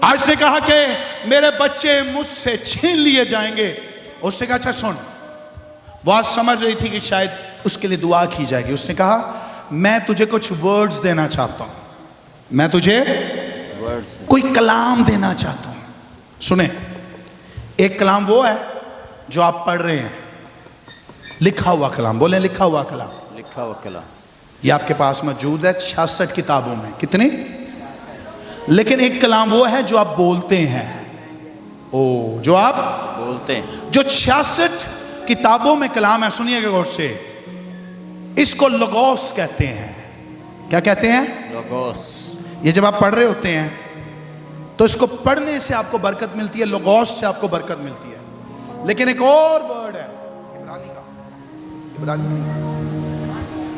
आज ने कहा कि मेरे बच्चे मुझसे छीन लिए जाएंगे। उसने कहा अच्छा सुन, वो आज समझ रही थी कि शायद उसके लिए दुआ की जाएगी। उसने कहा मैं तुझे कुछ वर्ड्स देना चाहता हूं, मैं तुझे कोई कलाम देना चाहता हूं। सुने, एक कलाम वो है जो आप पढ़ रहे हैं, लिखा हुआ कलाम। बोले लिखा हुआ कलाम। लिखा हुआ कलाम ये आपके पास मौजूद है 66 किताबों में। कितनी? लेकिन एक कलाम वो है जो आप बोलते हैं। ओ, जो आप बोलते हैं। जो 66 किताबों में कलाम है, सुनिएगा गौर से, इसको लोगोस कहते हैं। क्या कहते हैं? लोगोस। ये जब आप पढ़ रहे होते हैं तो इसको पढ़ने से आपको बरकत मिलती है, लोगोस से आपको बरकत मिलती है। लेकिन एक और वर्ड है इब्रानी का,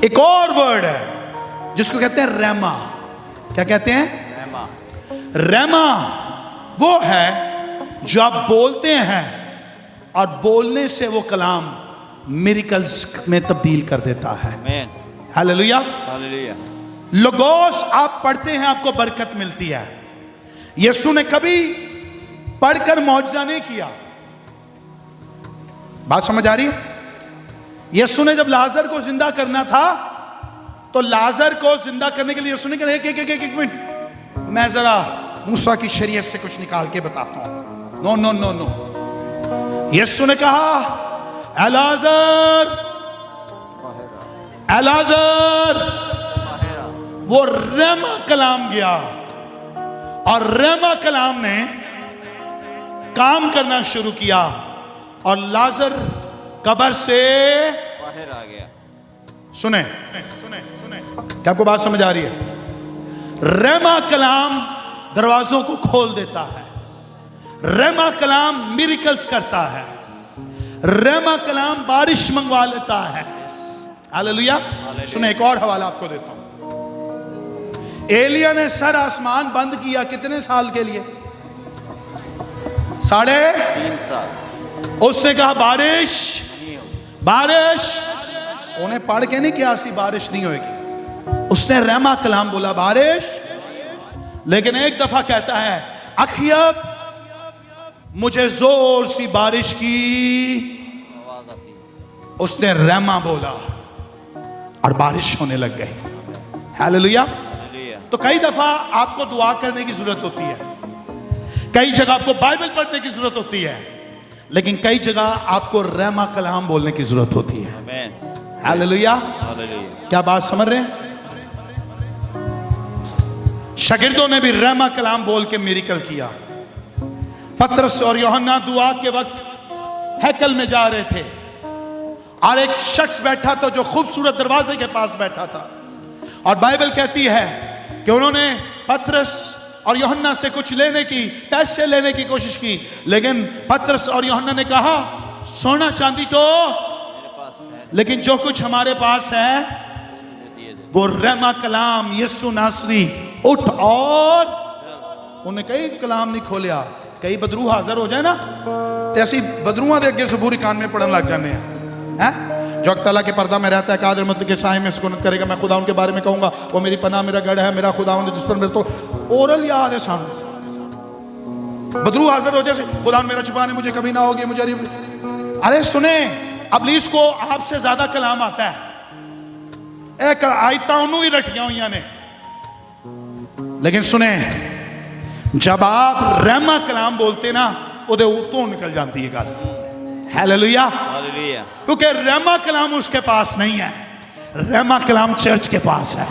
एक और वर्ड है जिसको कहते हैं रेमा। क्या कहते हैं? रेमा। रेमा वो है जो आप बोलते हैं और बोलने से वो कलाम मिरेकल्स में तब्दील कर देता है। आमीन। हालेलुया। हालेलुया। लोगोस आप पढ़ते हैं, आपको बरकत मिलती है। यीशु ने कभी पढ़कर मौजज़ा नहीं किया। बात समझ आ रही है? यीशु ने जब लाजर को जिंदा करना था तो लाजर को जिंदा करने के लिए यीशु ने कहा एक मिनट, मैं जरा मूसा की शरीयत से कुछ निकाल के बताता हूं। नो नो नो नो, यीशु ने कहा एलाजर एलाजर। वो रहमा कलाम गया और रहमा कलाम ने काम करना शुरू किया और लाजर कब्र से बाहर आ गया। सुने सुने सुने, क्या आपको बात समझ आ रही है? रहमा कलाम दरवाजों को खोल देता है, रहमा कलाम मिरेकल्स करता है, रहमा कलाम बारिश मंगवा लेता है। हालेलुया। सुने, एक और हवाला आपको देता हूं। एलिया ने सर आसमान बंद किया कितने साल के लिए? 3.5 साल। उसने कहा बारिश बारिश, उन्हें पढ़ के नहीं किया सी बारिश नहीं होगी, उसने रहमा कलाम बोला बारिश। लेकिन एक दफा कहता है अखियब मुझे जोर सी बारिश की, उसने रहमा बोला और बारिश होने लग गई। हालेलुया। तो कई दफा आपको दुआ करने की जरूरत होती है, कई जगह आपको बाइबल पढ़ने की जरूरत होती है, लेकिन कई जगह आपको रहमा कलाम बोलने की जरूरत होती है। आमीन। हालेलुया। क्या बात समझ रहे हैं? शागिर्दों ने भी रहमा कलाम बोल के मिरेकल किया। पतरस और यूहन्ना दुआ के वक्त हैकल में जा रहे थे और एक शख्स बैठा था जो खूबसूरत दरवाजे के पास बैठा था, और बाइबल कहती है कि उन्होंने पतरस और यूहन्ना से कुछ लेने की, पैसे लेने की कोशिश की, लेकिन पतरस और यूहन्ना ने कहा सोना चांदी तो मेरे पास है, लेकिन जो कुछ हमारे पास है वो रहमा कलाम यीशु नासरी उठ। और उन्हें कई कलाम नहीं खोलिया, कई बदरू हाजिर हो जाए ना तो ऐसी बदरुआ दे अगे से पूरी कान में पढ़न लग जाने हैं। जो तला के पर्दा में रहता है कादर मतलब के साए में सुकूनत करेगा, मैं खुदा उनके बारे में कहूंगा वो मेरी पनाह मेरा गढ़ है, मेरा खुदा जिस पर मेरे तो ओरल याद है सामने। बदरू हाजिर हो जैसे खुदा मेरा छुपाने मुझे कभी ना होगी मुझे। अरे सुने, अबलीस को आपसे ज्यादा कलाम आता है, एक आयता उन्होंने ही रटिया हुई ने। लेकिन सुने, जब आप रहमा कलाम बोलते ना उदे उतों निकल जाती है गल। हालेलुया। हालेलुया। क्योंकि रहमा कलाम उसके पास नहीं है, रहमा कलाम चर्च के पास है।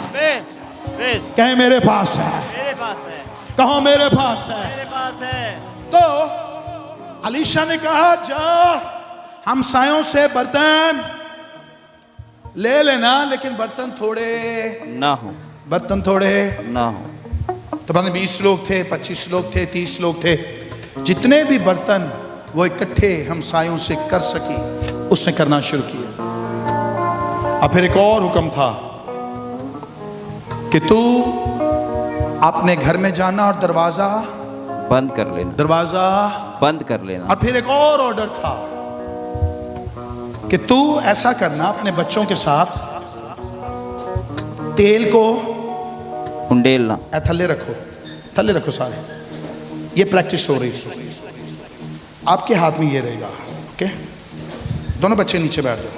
कहे मेरे पास है, मेरे पास है, कहो मेरे पास है, मेरे पास है। तो अलीशा ने कहा जा हमसायों से बर्तन ले लेना, लेकिन बर्तन थोड़े ना हो, बर्तन थोड़े ना हो। तो बंदे 20 लोग थे, 25 लोग थे, 30 लोग थे, जितने भी बर्तन वो इकट्ठे हमसायों से कर सकी उसने करना शुरू किया। अब फिर एक और हुक्म था कि तू अपने घर में जाना और दरवाजा बंद कर लेना, दरवाजा बंद कर लेना। और फिर एक और ऑर्डर था कि तू ऐसा करना अपने बच्चों के साथ तेल को उंडेलना, थल्ले रखो, थल्ले रखो सारे। ये प्रैक्टिस हो रही है, आपके हाथ में ये रहेगा। ओके, दोनों बच्चे नीचे बैठ जाओ।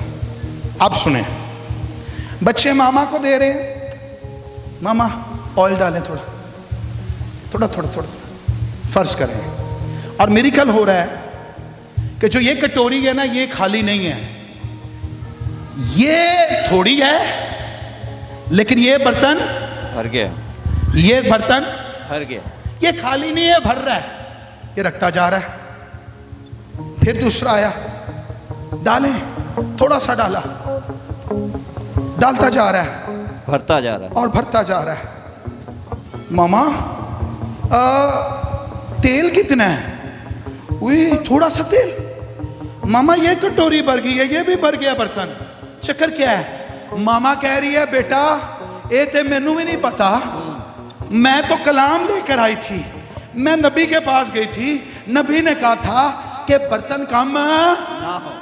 अब सुने, बच्चे मामा को दे रहे हैं, मामा ऑयल डालें थोड़ा थोड़ा थोड़ा थोड़ा, फर्ज करें। और मिरेकल हो रहा है कि जो ये कटोरी है ना ये खाली नहीं है, ये थोड़ी है, लेकिन ये बर्तन भर गया, ये बर्तन भर गया, ये खाली नहीं है, भर रहा है, ये रखता जा रहा है। फिर दूसरा आया, डालें, थोड़ा सा डाला, डालता जा रहा है, भरता जा रहा है, और भरता जा रहा है। मामा तेल कितना है? वही थोड़ा सा तेल। मामा ये कटोरी भर गई है, ये भी भर गया बर्तन, चक्कर क्या है? मामा कह रही है बेटा ये ते मैनू भी नहीं पता, मैं तो कलाम लेकर आई थी, मैं नबी के पास गई थी, नबी ने कहा था कि बर्तन कम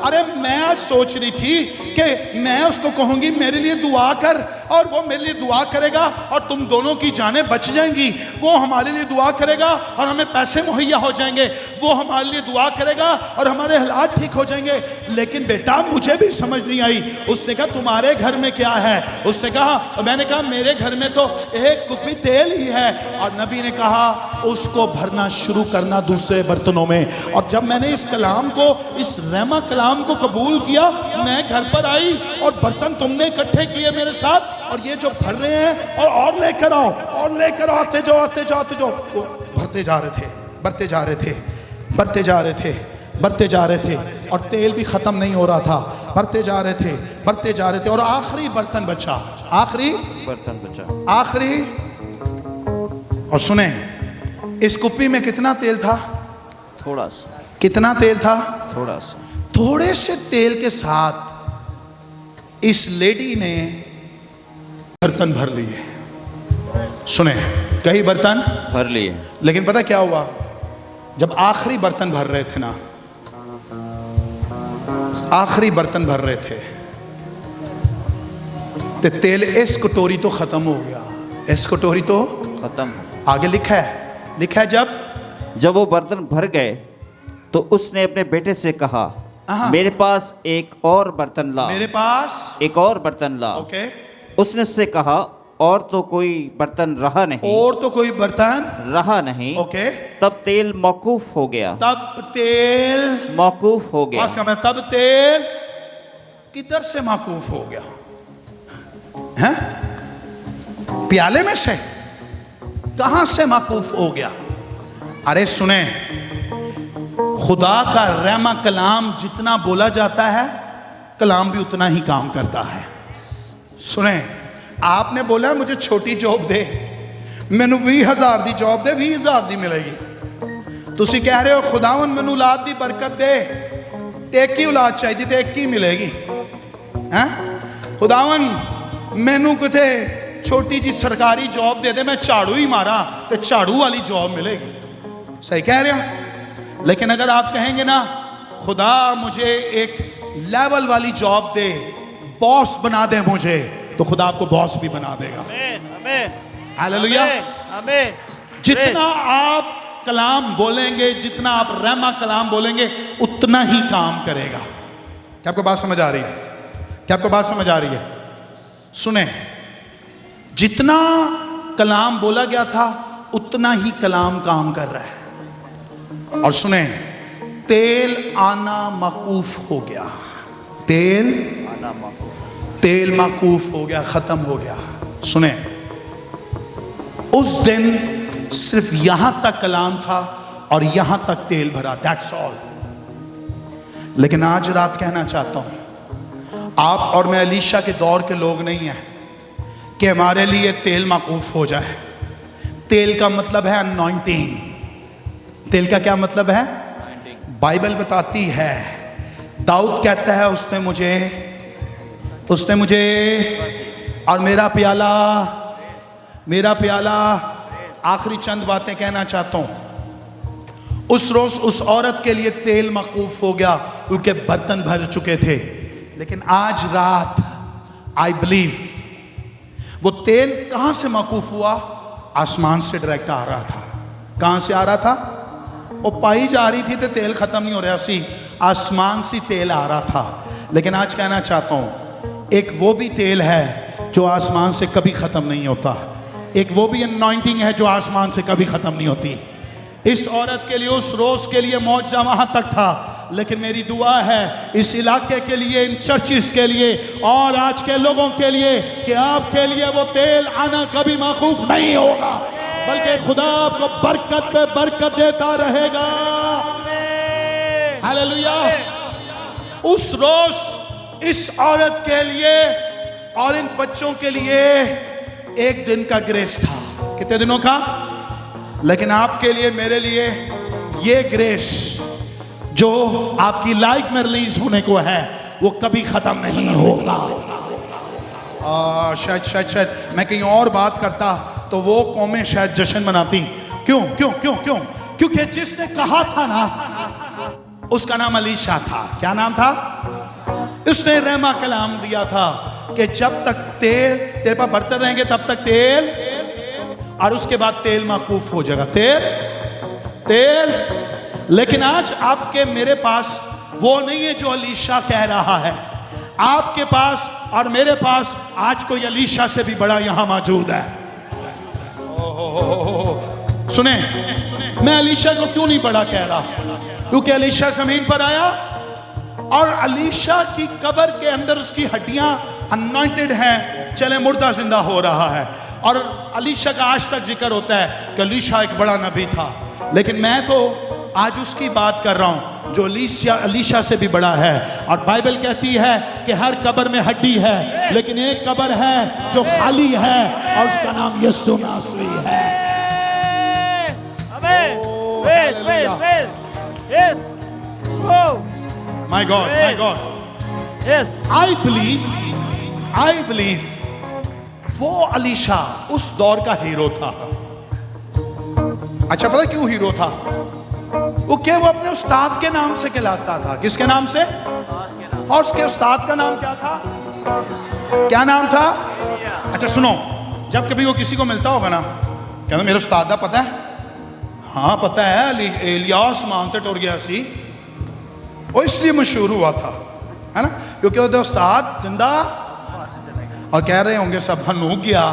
अरे मैं आज सोच रही थी कि मैं उसको कहूंगी मेरे लिए दुआ कर, और वो मेरे लिए दुआ करेगा और तुम दोनों की जानें बच जाएंगी। वो हमारे लिए दुआ करेगा और हमें पैसे मुहैया हो जाएंगे, वो हमारे लिए दुआ करेगा और हमारे हालात ठीक हो जाएंगे। लेकिन बेटा मुझे भी समझ नहीं आई। उसने कहा तुम्हारे घर में क्या है? उसने कहा, मैंने कहा मेरे घर में तो एक कुप्पी तेल ही है। और नबी ने कहा उसको भरना शुरू करना दूसरे बर्तनों में। और जब मैंने इस कलाम को, इस रहमा कलाम को कबूल किया, मैं घर पर आई और बर्तन तुमने इकट्ठे किए मेरे साथ, और ये जो भर रहे हैं और लेकर आओ, और लेकर आओ, आते जाओ आते जाओ आते जाओ। वो भरते जा रहे थे, बढ़ते जा रहे थे, बढ़ते जा रहे थे, बढ़ते जा रहे थे, और तेल भी खत्म नहीं हो रहा था। बढ़ते जा रहे थे, बढ़ते जा रहे थे, और आखिरी बर्तन बचा, आखिरी बर्तन बचा, आखिरी। और सुने, इस कुप्पी में कितना तेल था? थोड़ा सा। कितना तेल था? थोड़ा सा। थोड़े से तेल के साथ इस लेडी ने बर्तन भर लिए। सुने, कई बर्तन भर लिए। लेकिन पता क्या हुआ? जब आखिरी बर्तन भर रहे थे ना, आखिरी बर्तन भर रहे थे, तो तेल इस कटोरी तो खत्म हो गया, इस कटोरी तो खत्म। आगे लिखा है, लिखा है जब वो बर्तन भर गए तो उसने अपने बेटे से कहा, हाँ। मेरे पास एक और बर्तन ला। मेरे पास एक और बर्तन ला। ओके। उसने उससे कहा, और तो कोई बर्तन रहा नहीं। और तो कोई बर्तन रहा नहीं। ओके। तब तेल मौकूफ हो गया। तब तेल मौकूफ हो गया। का मैं, तब तेल किधर से मौकूफ हो गया? हैं? प्याले में से? कहां से मौकूफ हो गया? अरे सुने, खुदा का रहमा कलाम जितना बोला जाता है, कलाम भी उतना ही काम करता है। सुने, आपने बोला मुझे छोटी जॉब दे, मैनू 20,000 दी जॉब दे, 20,000 दी मिलेगी। तुसी कह रहे हो खुदावन मैनू औलाद दी बरकत दे, एक ही औलाद चाहिए तो एक ही मिलेगी। हैं? खुदावन मैनू किते छोटी जी सरकारी जॉब दे दे, मैं झाड़ू ही मारा तो झाड़ू वाली जॉब मिलेगी। सही कह रहे हो। लेकिन अगर आप कहेंगे ना, खुदा मुझे एक लेवल वाली जॉब दे, बॉस बना दे मुझे, तो खुदा आपको बॉस भी बना देगा। हालेलुया। जितना आप कलाम बोलेंगे, जितना आप रहमा कलाम बोलेंगे, उतना ही काम करेगा। क्या आपको बात समझ आ रही है? क्या आपको बात समझ आ रही है? सुने, जितना कलाम बोला गया था उतना ही कलाम काम कर रहा है। और सुने, तेल आना मकूफ हो गया, तेल मकूफ हो गया, खत्म हो गया। सुने, उस दिन सिर्फ यहां तक कलाम था और यहां तक तेल भरा, दैट्स ऑल। लेकिन आज रात कहना चाहता हूं, आप और मैं अलीशा के दौर के लोग नहीं हैं कि हमारे लिए तेल मकूफ हो जाए। तेल का मतलब है अनॉइंटिंग। तेल का क्या मतलब है? बाइबल बताती है, दाऊद कहता है उसने मुझे और मेरा प्याला। आखिरी चंद बातें कहना चाहता हूं। उस रोज उस औरत के लिए तेल मकूफ हो गया क्योंकि बर्तन भर चुके थे। लेकिन आज रात आई बिलीव वो तेल कहां से मकूफ हुआ? आसमान से डायरेक्ट आ रहा था। कहां से आ रहा था? वो पाई जा रही थी तो तेल खत्म नहीं हो रहा सी, आसमान से तेल आ रहा था। लेकिन आज कहना चाहता हूं, एक वो भी तेल है जो आसमान से कभी खत्म नहीं होता। एक वो भी अनॉइंटिंग है जो आसमान से कभी खत्म नहीं होती। इस औरत के लिए, उस रोज के लिए मौजज़ा वहां तक था। लेकिन मेरी दुआ है इस इलाके के लिए, इन चर्चिस के लिए और आज के लोगों के लिए कि आपके लिए वो तेल आना कभी मौकूफ नहीं होगा, बल्कि खुदा आपको बरकत पे बरकत देता रहेगा। हालेलुया। उस रोज इस औरत के लिए और इन बच्चों के लिए एक दिन का ग्रेस था। कितने दिनों का? लेकिन आपके लिए, मेरे लिए ये ग्रेस जो आपकी लाइफ में रिलीज होने को है वो कभी खत्म नहीं होगा। शायद मैं कहीं और बात करता तो वो कौमें शायद जश्न मनाती। क्यों? क्योंकि जिसने कहा था ना, उसका नाम अलीशा था। क्या नाम था? उसने रहमा कलाम दिया था कि जब तक तेल तेरे पास बर्तन रहेंगे तब तक तेल, और उसके बाद तेल माकूफ हो जाएगा। तेल। लेकिन आज आपके मेरे पास वो नहीं है जो अलीशा कह रहा है। आपके पास और मेरे पास आज कोई अलीशा से भी बड़ा यहां मौजूद है। सुने, मैं अलीशा को क्यों नहीं बड़ा कह रहा? क्योंकि अलीशा जमीन पर आया और अलीशा की कब्र के अंदर उसकी हड्डियां अनॉइंटेड हैं, चले मुर्दा जिंदा हो रहा है। और अलीशा का आज तक जिक्र होता है कि अलीशा एक बड़ा नबी था। लेकिन मैं तो आज उसकी बात कर रहा हूं जो अलीशा से भी बड़ा है। और बाइबल कहती है कि हर कब्र में हड्डी है, लेकिन एक कब्र है जो खाली है और उसका नाम यीशु नासरी है। My God. Yes. I believe वो अलीशा उस दौर का हीरो था। अच्छा, पता क्यों हीरो था? वो अपने उस्ताद के नाम से कहलाता था। किसके नाम से? और उसके उस्ताद का नाम क्या था? क्या नाम था? अच्छा सुनो, जब कभी वो किसी को मिलता होगा ना, कहना मेरा उस्ताद दा पता है? हाँ पता है, एलियास मानते टुर गया सी। वो इसलिए मशहूर हुआ था, है ना, क्योंकि वो उस्ताद जिंदा। और कह रहे होंगे सब हनूक गया,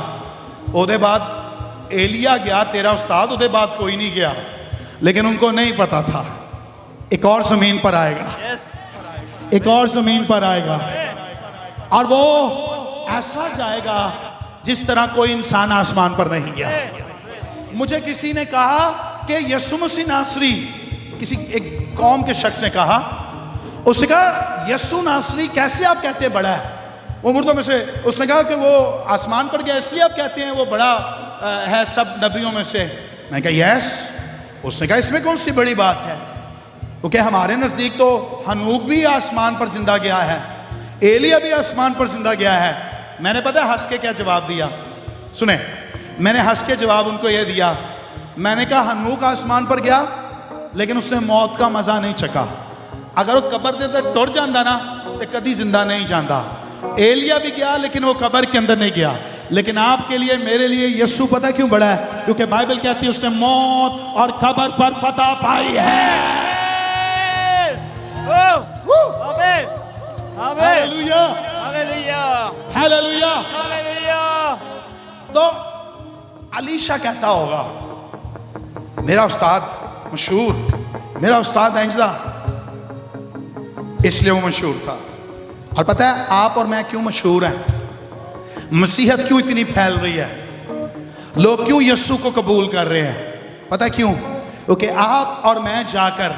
ओदे बाद एलिया गया, तेरा उस्ताद, ओदे बाद कोई नहीं गया। लेकिन उनको नहीं पता था एक और जमीन पर आएगा। एक और जमीन पर आएगा और वो ऐसा जाएगा जिस तरह कोई इंसान आसमान पर नहीं गया। मुझे किसी ने कहा कि यीशु मसीह नासरी, किसी एक कौम के शख्स ने कहा, उसने कहा यीशु नासरी कैसे आप कहते हैं बड़ा है? वो मुर्दों में से उसने कहा कि वो आसमान पर गया इसलिए आप कहते हैं वो बड़ा है सब नबियों में से। मैंने कहा यस। उसने कहा इसमें कौन सी बड़ी बात है? क्योंकि हमारे नज़दीक तो हनूक भी आसमान पर जिंदा गया है, एलिया भी आसमान पर जिंदा गया है। मैंने पता हंस के क्या जवाब दिया? सुने, मैंने हंस के जवाब उनको यह दिया, मैंने कहा हनूक आसमान पर गया लेकिन उसने मौत का मजा नहीं चखा। अगर वो कब्र दे अंदर टुर जाता ना तो कभी जिंदा नहीं जाता। एलिया भी गया लेकिन वो कब्र के अंदर नहीं गया। लेकिन आपके लिए मेरे लिए यीशु पता क्यों बड़ा है? क्योंकि बाइबल कहती है उसने मौत और कब्र पर फतह पाई है। Hallelujah, hallelujah, hallelujah. तो अलीशा कहता होगा मेरा उस्ताद मशहूर, मेरा उस्ताद एंजला, इसलिए वो मशहूर था। और पता है आप और मैं क्यों मशहूर हैं? मसीहत क्यों इतनी फैल रही है? लोग क्यों यीशु को कबूल कर रहे हैं? पता क्यों? क्योंकि आप और मैं जाकर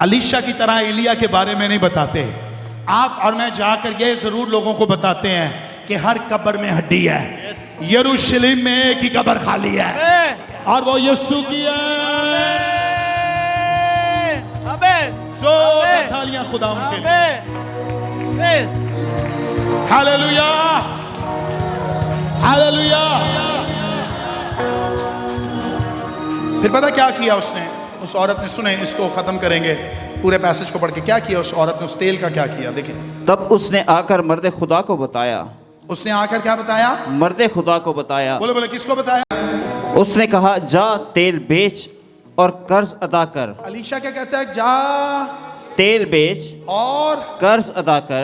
अलीशा की तरह एलिया के बारे में नहीं बताते। आप और मैं जाकर ये जरूर लोगों को बताते हैं कि हर कब्र में हड्डी है। यरूशलेम में एक ही कब्र खाली है और वो यीशु की है। तालियां खुदा उनके लिए। Hallelujah, hallelujah. फिर पता क्या किया उसने? उस औरत ने, सुने इसको खत्म करेंगे पूरे पैसेज को पढ़ के, क्या किया उस औरत ने? उस तेल का क्या किया देखिए। तब उसने आकर मर्द खुदा को बताया। उसने आकर क्या बताया? मर्द खुदा को बताया। बोले बोले किसको बताया? उसने कहा जा तेल बेच और कर्ज अदा कर। अलीशा क्या कहता है? जा तेल बेच और कर्ज अदा कर,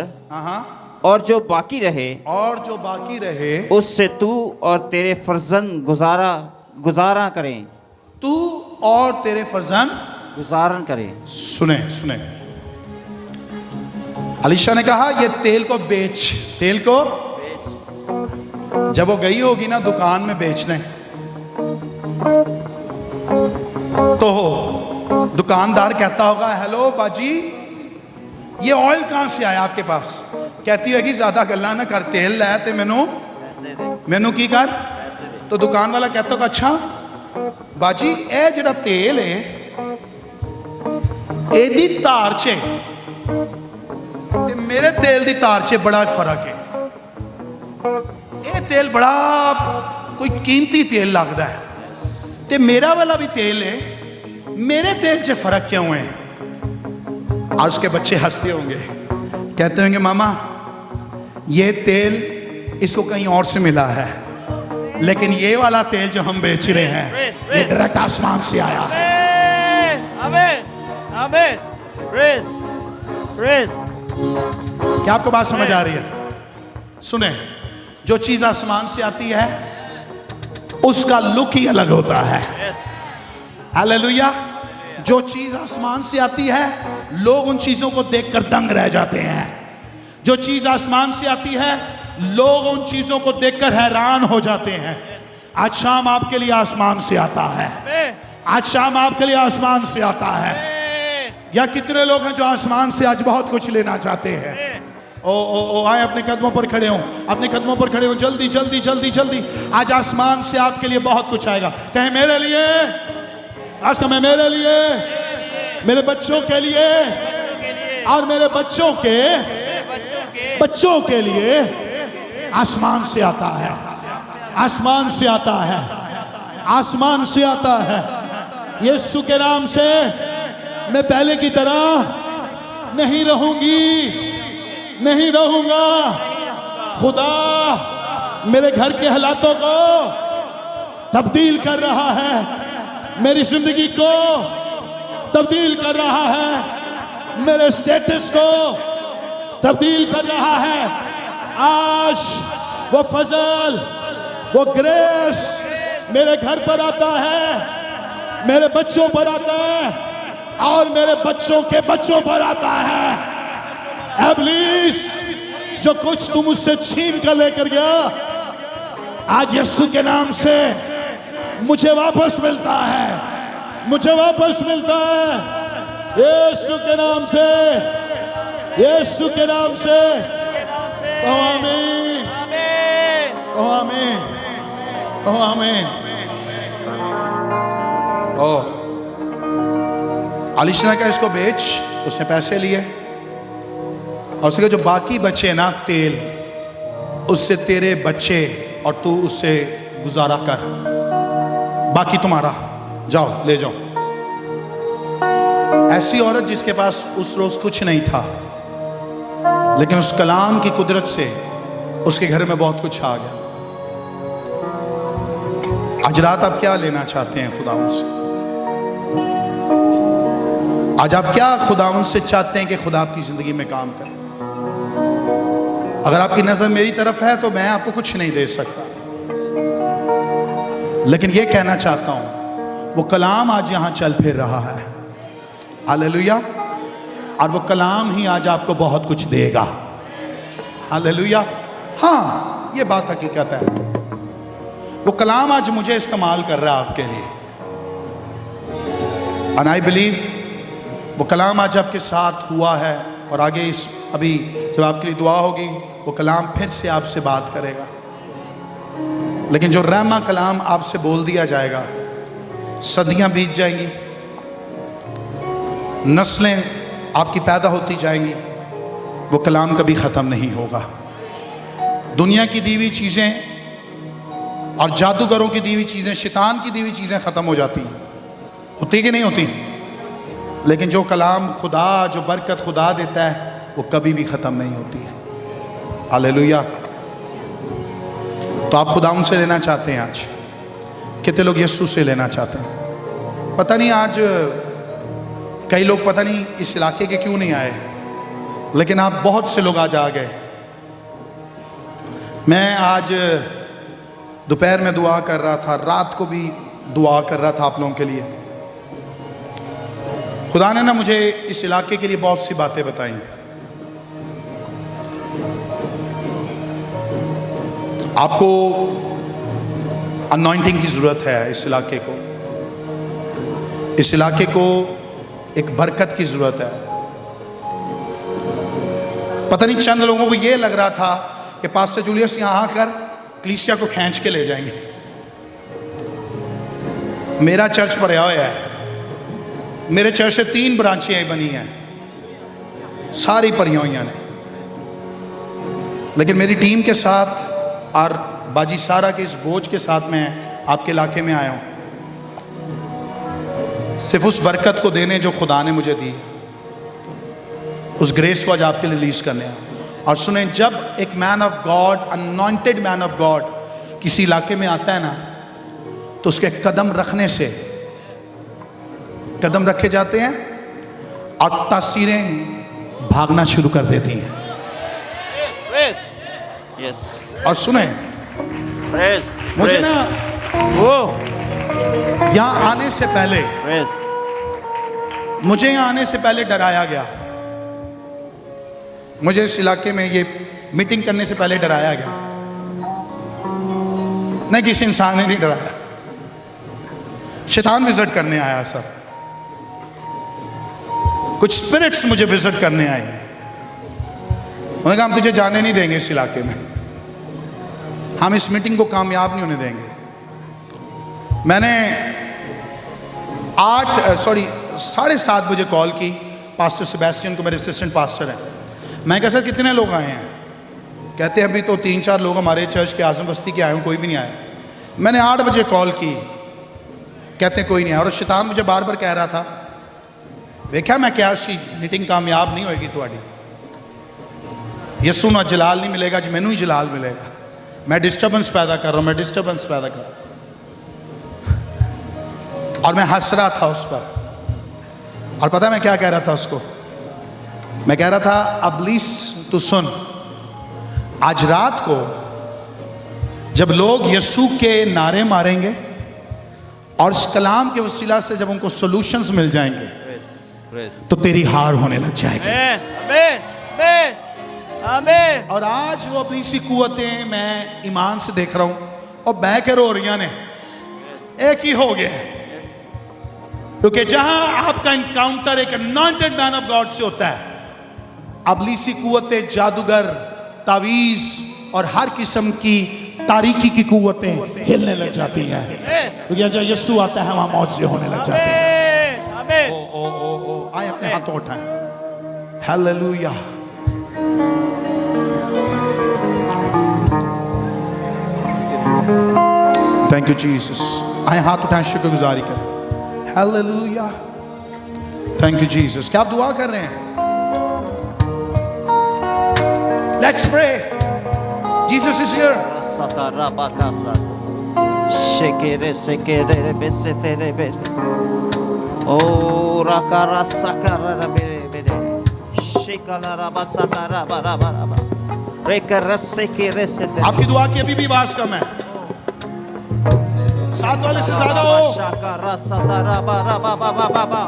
और जो बाकी रहे उससे तू और तेरे फर्जंद गुजारा करें। तू और तेरे फर्जंद गुजारन करें। सुने सुने, अलीशा ने कहा ये तेल को बेच। तेल को बेच। जब वो गई होगी ना दुकान में बेचने, तो दुकानदार कहता होगा हेलो बाजी, ये ऑयल कहां से आया आपके पास? कहती होगी ज्यादा गल्ला ना कर, तेल लै ते मैनू की कर। तो दुकान वाला कहता होगा अच्छा बाजी ए जड़ा तेल है एदी तार च ते मेरे तेल दी तार च बड़ा फर्क है। ये तेल बड़ा कोई कीमती तेल लगता है ते मेरा वाला भी तेल है, मेरे तेल च फर्क क्यों है? और उसके बच्चे हंसते होंगे, कहते होंगे मामा ये तेल इसको कहीं और से मिला है, लेकिन ये वाला तेल जो हम बेच रहे हैं ये डायरेक्ट आसमान से आया है। आमीन आमीन। Praise praise. क्या आपको बात समझ आ रही है? सुने, जो चीज आसमान से आती है उसका लुक ही अलग होता है। हालेलुया। जो चीज आसमान से आती है लोग उन चीजों को देखकर दंग रह जाते हैं। जो चीज आसमान से आती है लोग उन चीजों को देखकर हैरान हो जाते हैं। आज शाम आपके लिए आसमान से आता है। आज शाम आपके लिए आसमान से आता है। या कितने लोग हैं जो आसमान से आज बहुत कुछ लेना चाहते हैं? ओ आए, अपने कदमों पर खड़े हो, अपने कदमों पर खड़े हो, जल्दी जल्दी जल्दी जल्दी। आज आसमान से आपके लिए बहुत कुछ आएगा। कहें मेरे लिए, आज का मैं मेरे लिए, मेरे बच्चों के लिए और मेरे बच्चों के बच्चों के लिए आसमान से आता है। आसमान से आता है। आसमान से आता है। यीशु के नाम से मैं पहले की तरह नहीं रहूंगी, नहीं रहूंगा। खुदा मेरे घर के हालातों को तब्दील कर रहा है, मेरी जिंदगी को तब्दील कर रहा है, मेरे स्टेटस को तब्दील कर रहा है। आज वो फजल, वो ग्रेस मेरे घर पर आता है, मेरे बच्चों पर आता है और मेरे बच्चों के बच्चों पर आता है। इब्लीस जो कुछ तुम मुझसे छीन कर लेकर गया, आज यीशु के नाम से मुझे वापस मिलता है, मुझे वापस मिलता है। यीशु के नाम से, यीशु के नाम से। कहो आमीन, कहो आमीन, कहो आमीन। अलीशा ने कहा इसको बेच, उसने पैसे लिए और उसके जो बाकी बचे ना तेल, उससे तेरे बच्चे और तू उससे गुजारा कर, बाकी तुम्हारा, जाओ ले जाओ। ऐसी औरत जिसके पास उस रोज कुछ नहीं था, लेकिन उस कलाम की कुदरत से उसके घर में बहुत कुछ आ गया। आज रात आप क्या लेना चाहते हैं खुदावंद से? आज आप क्या खुदावंद से चाहते हैं कि खुदा आपकी जिंदगी में काम करे? अगर आपकी नजर मेरी तरफ है तो मैं आपको कुछ नहीं दे सकता, लेकिन यह कहना चाहता हूं वो कलाम आज यहां चल फिर रहा है। हालेलुया। और वो कलाम ही आज आपको बहुत कुछ देगा। हालेलुया। हाँ, ये बात हकीकत है। वो कलाम आज मुझे इस्तेमाल कर रहा है आपके लिए, एंड आई बिलीव वो कलाम आज आपके साथ हुआ है और आगे इस अभी जब आपके लिए दुआ होगी वो कलाम फिर से आपसे बात करेगा। लेकिन जो रहमा कलाम आपसे बोल दिया जाएगा, सदियां बीत जाएंगी, नस्लें आपकी पैदा होती जाएंगी, वो कलाम कभी ख़त्म नहीं होगा। दुनिया की दी हुई चीज़ें और जादूगरों की दी हुई चीज़ें, शैतान की दी हुई चीज़ें ख़त्म हो जाती हैं, होती कि नहीं होती? लेकिन जो कलाम खुदा, जो बरकत खुदा देता है, वो कभी भी ख़त्म नहीं होती है। हालेलुया। तो आप खुदा उनसे लेना चाहते हैं आज? कितने लोग यीशु से लेना चाहते हैं? पता नहीं आज कई लोग पता नहीं इस इलाके के क्यों नहीं आए, लेकिन आप बहुत से लोग आज आ गए। मैं आज दोपहर में दुआ कर रहा था, रात को भी दुआ कर रहा था आप लोगों के लिए। खुदा ने ना मुझे इस इलाके के लिए बहुत सी बातें बताई। आपको अनॉइंटिंग की ज़रूरत है इस इलाके को, इस इलाके को एक बरकत की ज़रूरत है। पता नहीं चंद लोगों को ये लग रहा था कि पास्टर जूलियस यहाँ आकर कलीसिया को खींच के ले जाएंगे। मेरा चर्च भरा हुआ है, मेरे चर्च से 3 ब्रांचें बनी हैं, सारी भरी हुई ने। लेकिन मेरी टीम के साथ और बाजी सारा के इस बोझ के साथ मैं आपके इलाके में आया हूँ, सिर्फ उस बरकत को देने जो खुदा ने मुझे दी। उस ग्रेस को आज आपके लिए रिलीज करने आया। और सुने, जब एक man of God, anointed man of God किसी इलाके में आता है ना, तो उसके कदम रखने से, कदम रखे जाते हैं और तासीरें भागना शुरू कर देती हैं। यस। और सुने, मुझे ना यहां आने से पहले, मुझे यहां आने से पहले डराया गया। मुझे इस इलाके में ये मीटिंग करने से पहले डराया गया। नहीं, किसी इंसान ने नहीं डराया, शैतान विजिट करने आया सब। कुछ स्पिरिट्स मुझे विजिट करने आए। उन्होंने कहा हम तुझे जाने नहीं देंगे इस इलाके में, हम इस मीटिंग को कामयाब नहीं होने देंगे। मैंने 7:30 बजे कॉल की पास्टर सेबेस्टियन को, मेरे असिस्टेंट पास्टर हैं। मैं कहा सर कितने लोग आए हैं? कहते हैं अभी तो 3-4 लोग हमारे चर्च के आजम बस्ती के आए हैं, कोई भी नहीं आया। मैंने 8 बजे कॉल की, कहते हैं कोई नहीं आया। और शैतान मुझे बार बार कह रहा था, देखा मैं क्या सी मीटिंग कामयाब नहीं होएगी तुम्हारी, यसू ना जलाल नहीं मिलेगा जी, मैनू ही जलाल मिलेगा। मैं डिस्टर्बेंस पैदा कर रहा हूं, मैं डिस्टर्बेंस पैदा कर रहा हूं। और मैं हंस रहा था उस पर। और पता मैं क्या कह रहा था उसको? मैं कह रहा था, अबलीस तू सुन, आज रात को जब लोग यीशु के नारे मारेंगे और इस कलाम के वसीला से जब उनको सॉल्यूशंस मिल जाएंगे, तो तेरी हार होने लग जाएगी। आमीन, आमीन, आमीन। और आज वो अपनी सी कुव्वतें मैं ईमान से देख रहा हूं और बह के रो रही ने, एक ही हो गया। क्योंकि जहां आपका इनकाउंटर एक अनॉइंटेड मैन ऑफ गॉड से होता है, अबलीसी कुव्वतें, जादूगर, तावीज और हर किस्म की तारीकी की कुव्वतें हिलने लग जाती हैं। क्योंकि जब यीशु आता है वहां मौत से होने लग जाती है। आमीन। ओ आए अपने हाथों उठाएं। हालेलुया। Thank you Jesus. आए हाथ उठाएं, शुक्रगुजारी करें। हालेलुया। Thank you Jesus. क्या आप दुआ कर रहे हैं? Let's pray. Jesus is here. Shekere sekere besetere be. Oh rakara sakara bere bere. Shekala rabasata rabaraba. Rekara sekere setere. आपकी दुआ की अभी भी आवाज कम है। साथ वाले से ज्यादा हो। Shakara satara baraba.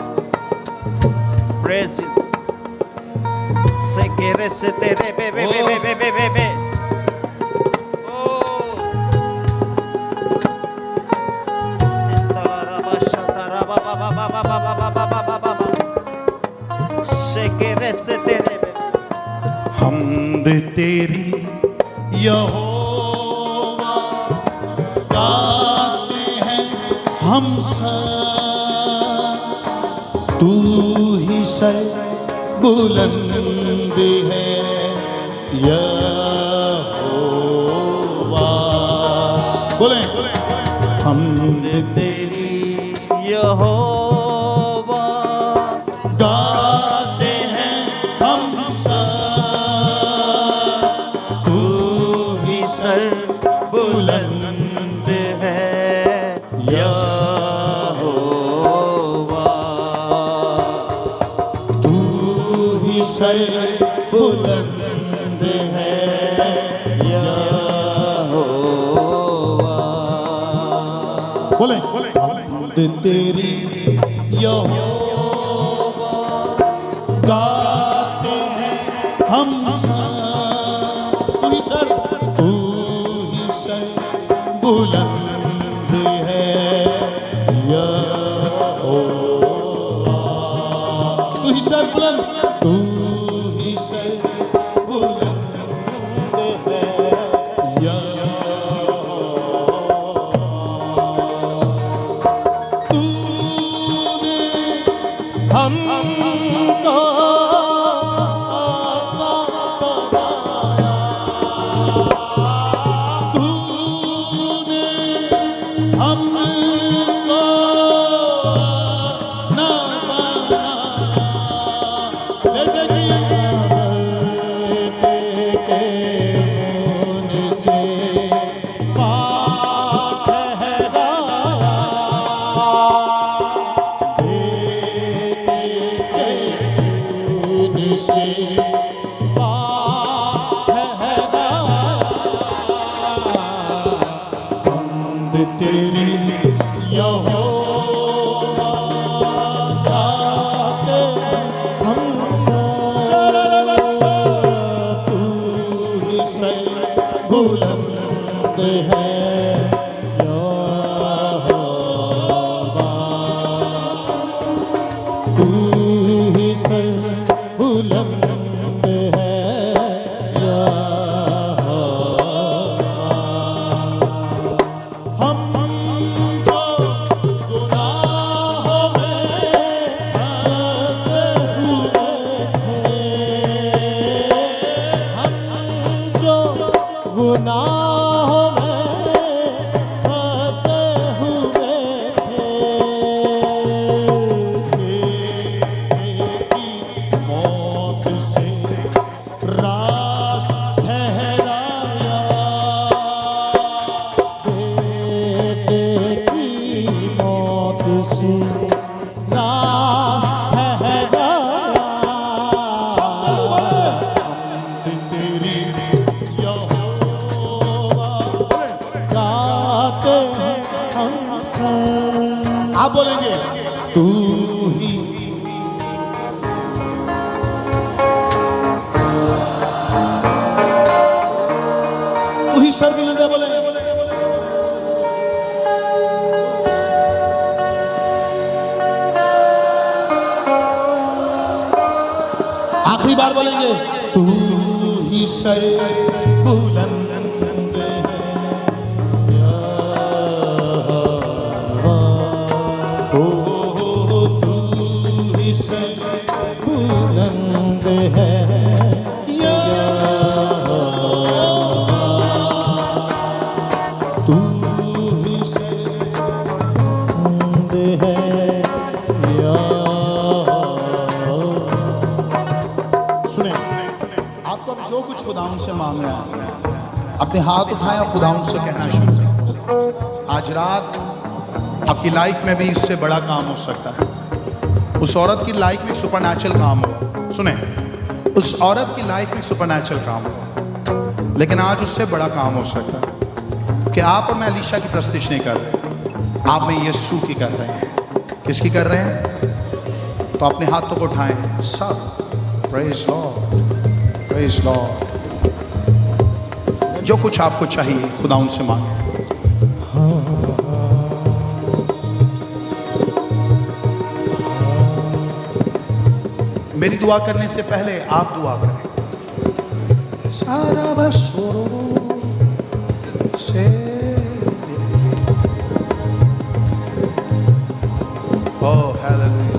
Praise. Sekere setere be. हमद तेरी यहोवा गाते हैं हम सब, तू ही सर बुलंद है यहोवा। बोले हमद तेरी यहोवा गाते हैं हम सब, तू ही सर बुलंद है यहोवा, तू ही सर बुलंद है यहोवा। बोले हमद तेरी यहोवा गाते हैं हम सब, तू ही सर बुलंद है यहोवा, तू ही सर बुलंद, तू ही सर बुलंद है यहोवा। तूने हमको बनाया, तूने तेरी यहोवा गाते हम सब, तू ही से बुलंद है यहोवा, तू ही से बुलंद है हम जो गुनाहों में फंसे हुए थे, हम जो गुनाहों में फंसे हुए थे, की मौत से रास ठहराया, बेटे की मौत से राह ठहराया, तेरी यहोवा गाते हैं हम सब। आप बोलेंगे तू ही तू ही सर बुलंद है, बोले आखिरी बार बोलेंगे तू ही सर बुलंद है यहोवा, ओ तू ही सर बुलंद है यहोवा, तू ही सर बुलंद है यहोवा। सुने, आपको अब जो कुछ खुदाउन से मांगना है, अपने हाथ उठाएं और खुदाउन से कहना शुरू करें। आज रात आपकी लाइफ में भी इससे बड़ा काम हो सकता है। उस औरत की लाइफ में सुपरनैचुरल काम हुआ। सुने, उस औरत की लाइफ में सुपरनैचुरल काम हुआ, लेकिन आज उससे बड़ा काम हो सकता है कि आप और मैं अलीशा की प्रस्तुति नहीं कर रहे, आप में यीशु की कर रहे हैं। किसकी कर रहे हैं? तो अपने हाथों को उठाएं सब। Praise Lord, praise Lord. जो कुछ आपको चाहिए खुदा उनसे मांगे। मेरी दुआ करने से पहले आप दुआ करें। सारा बसोरो से oh hallelujah.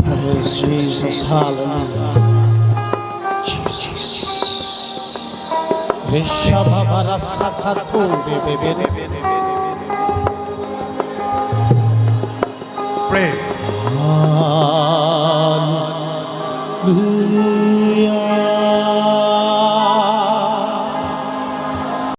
Praise Jesus, hallelujah. Jesus. Resha baba rasa katu bebe bebe.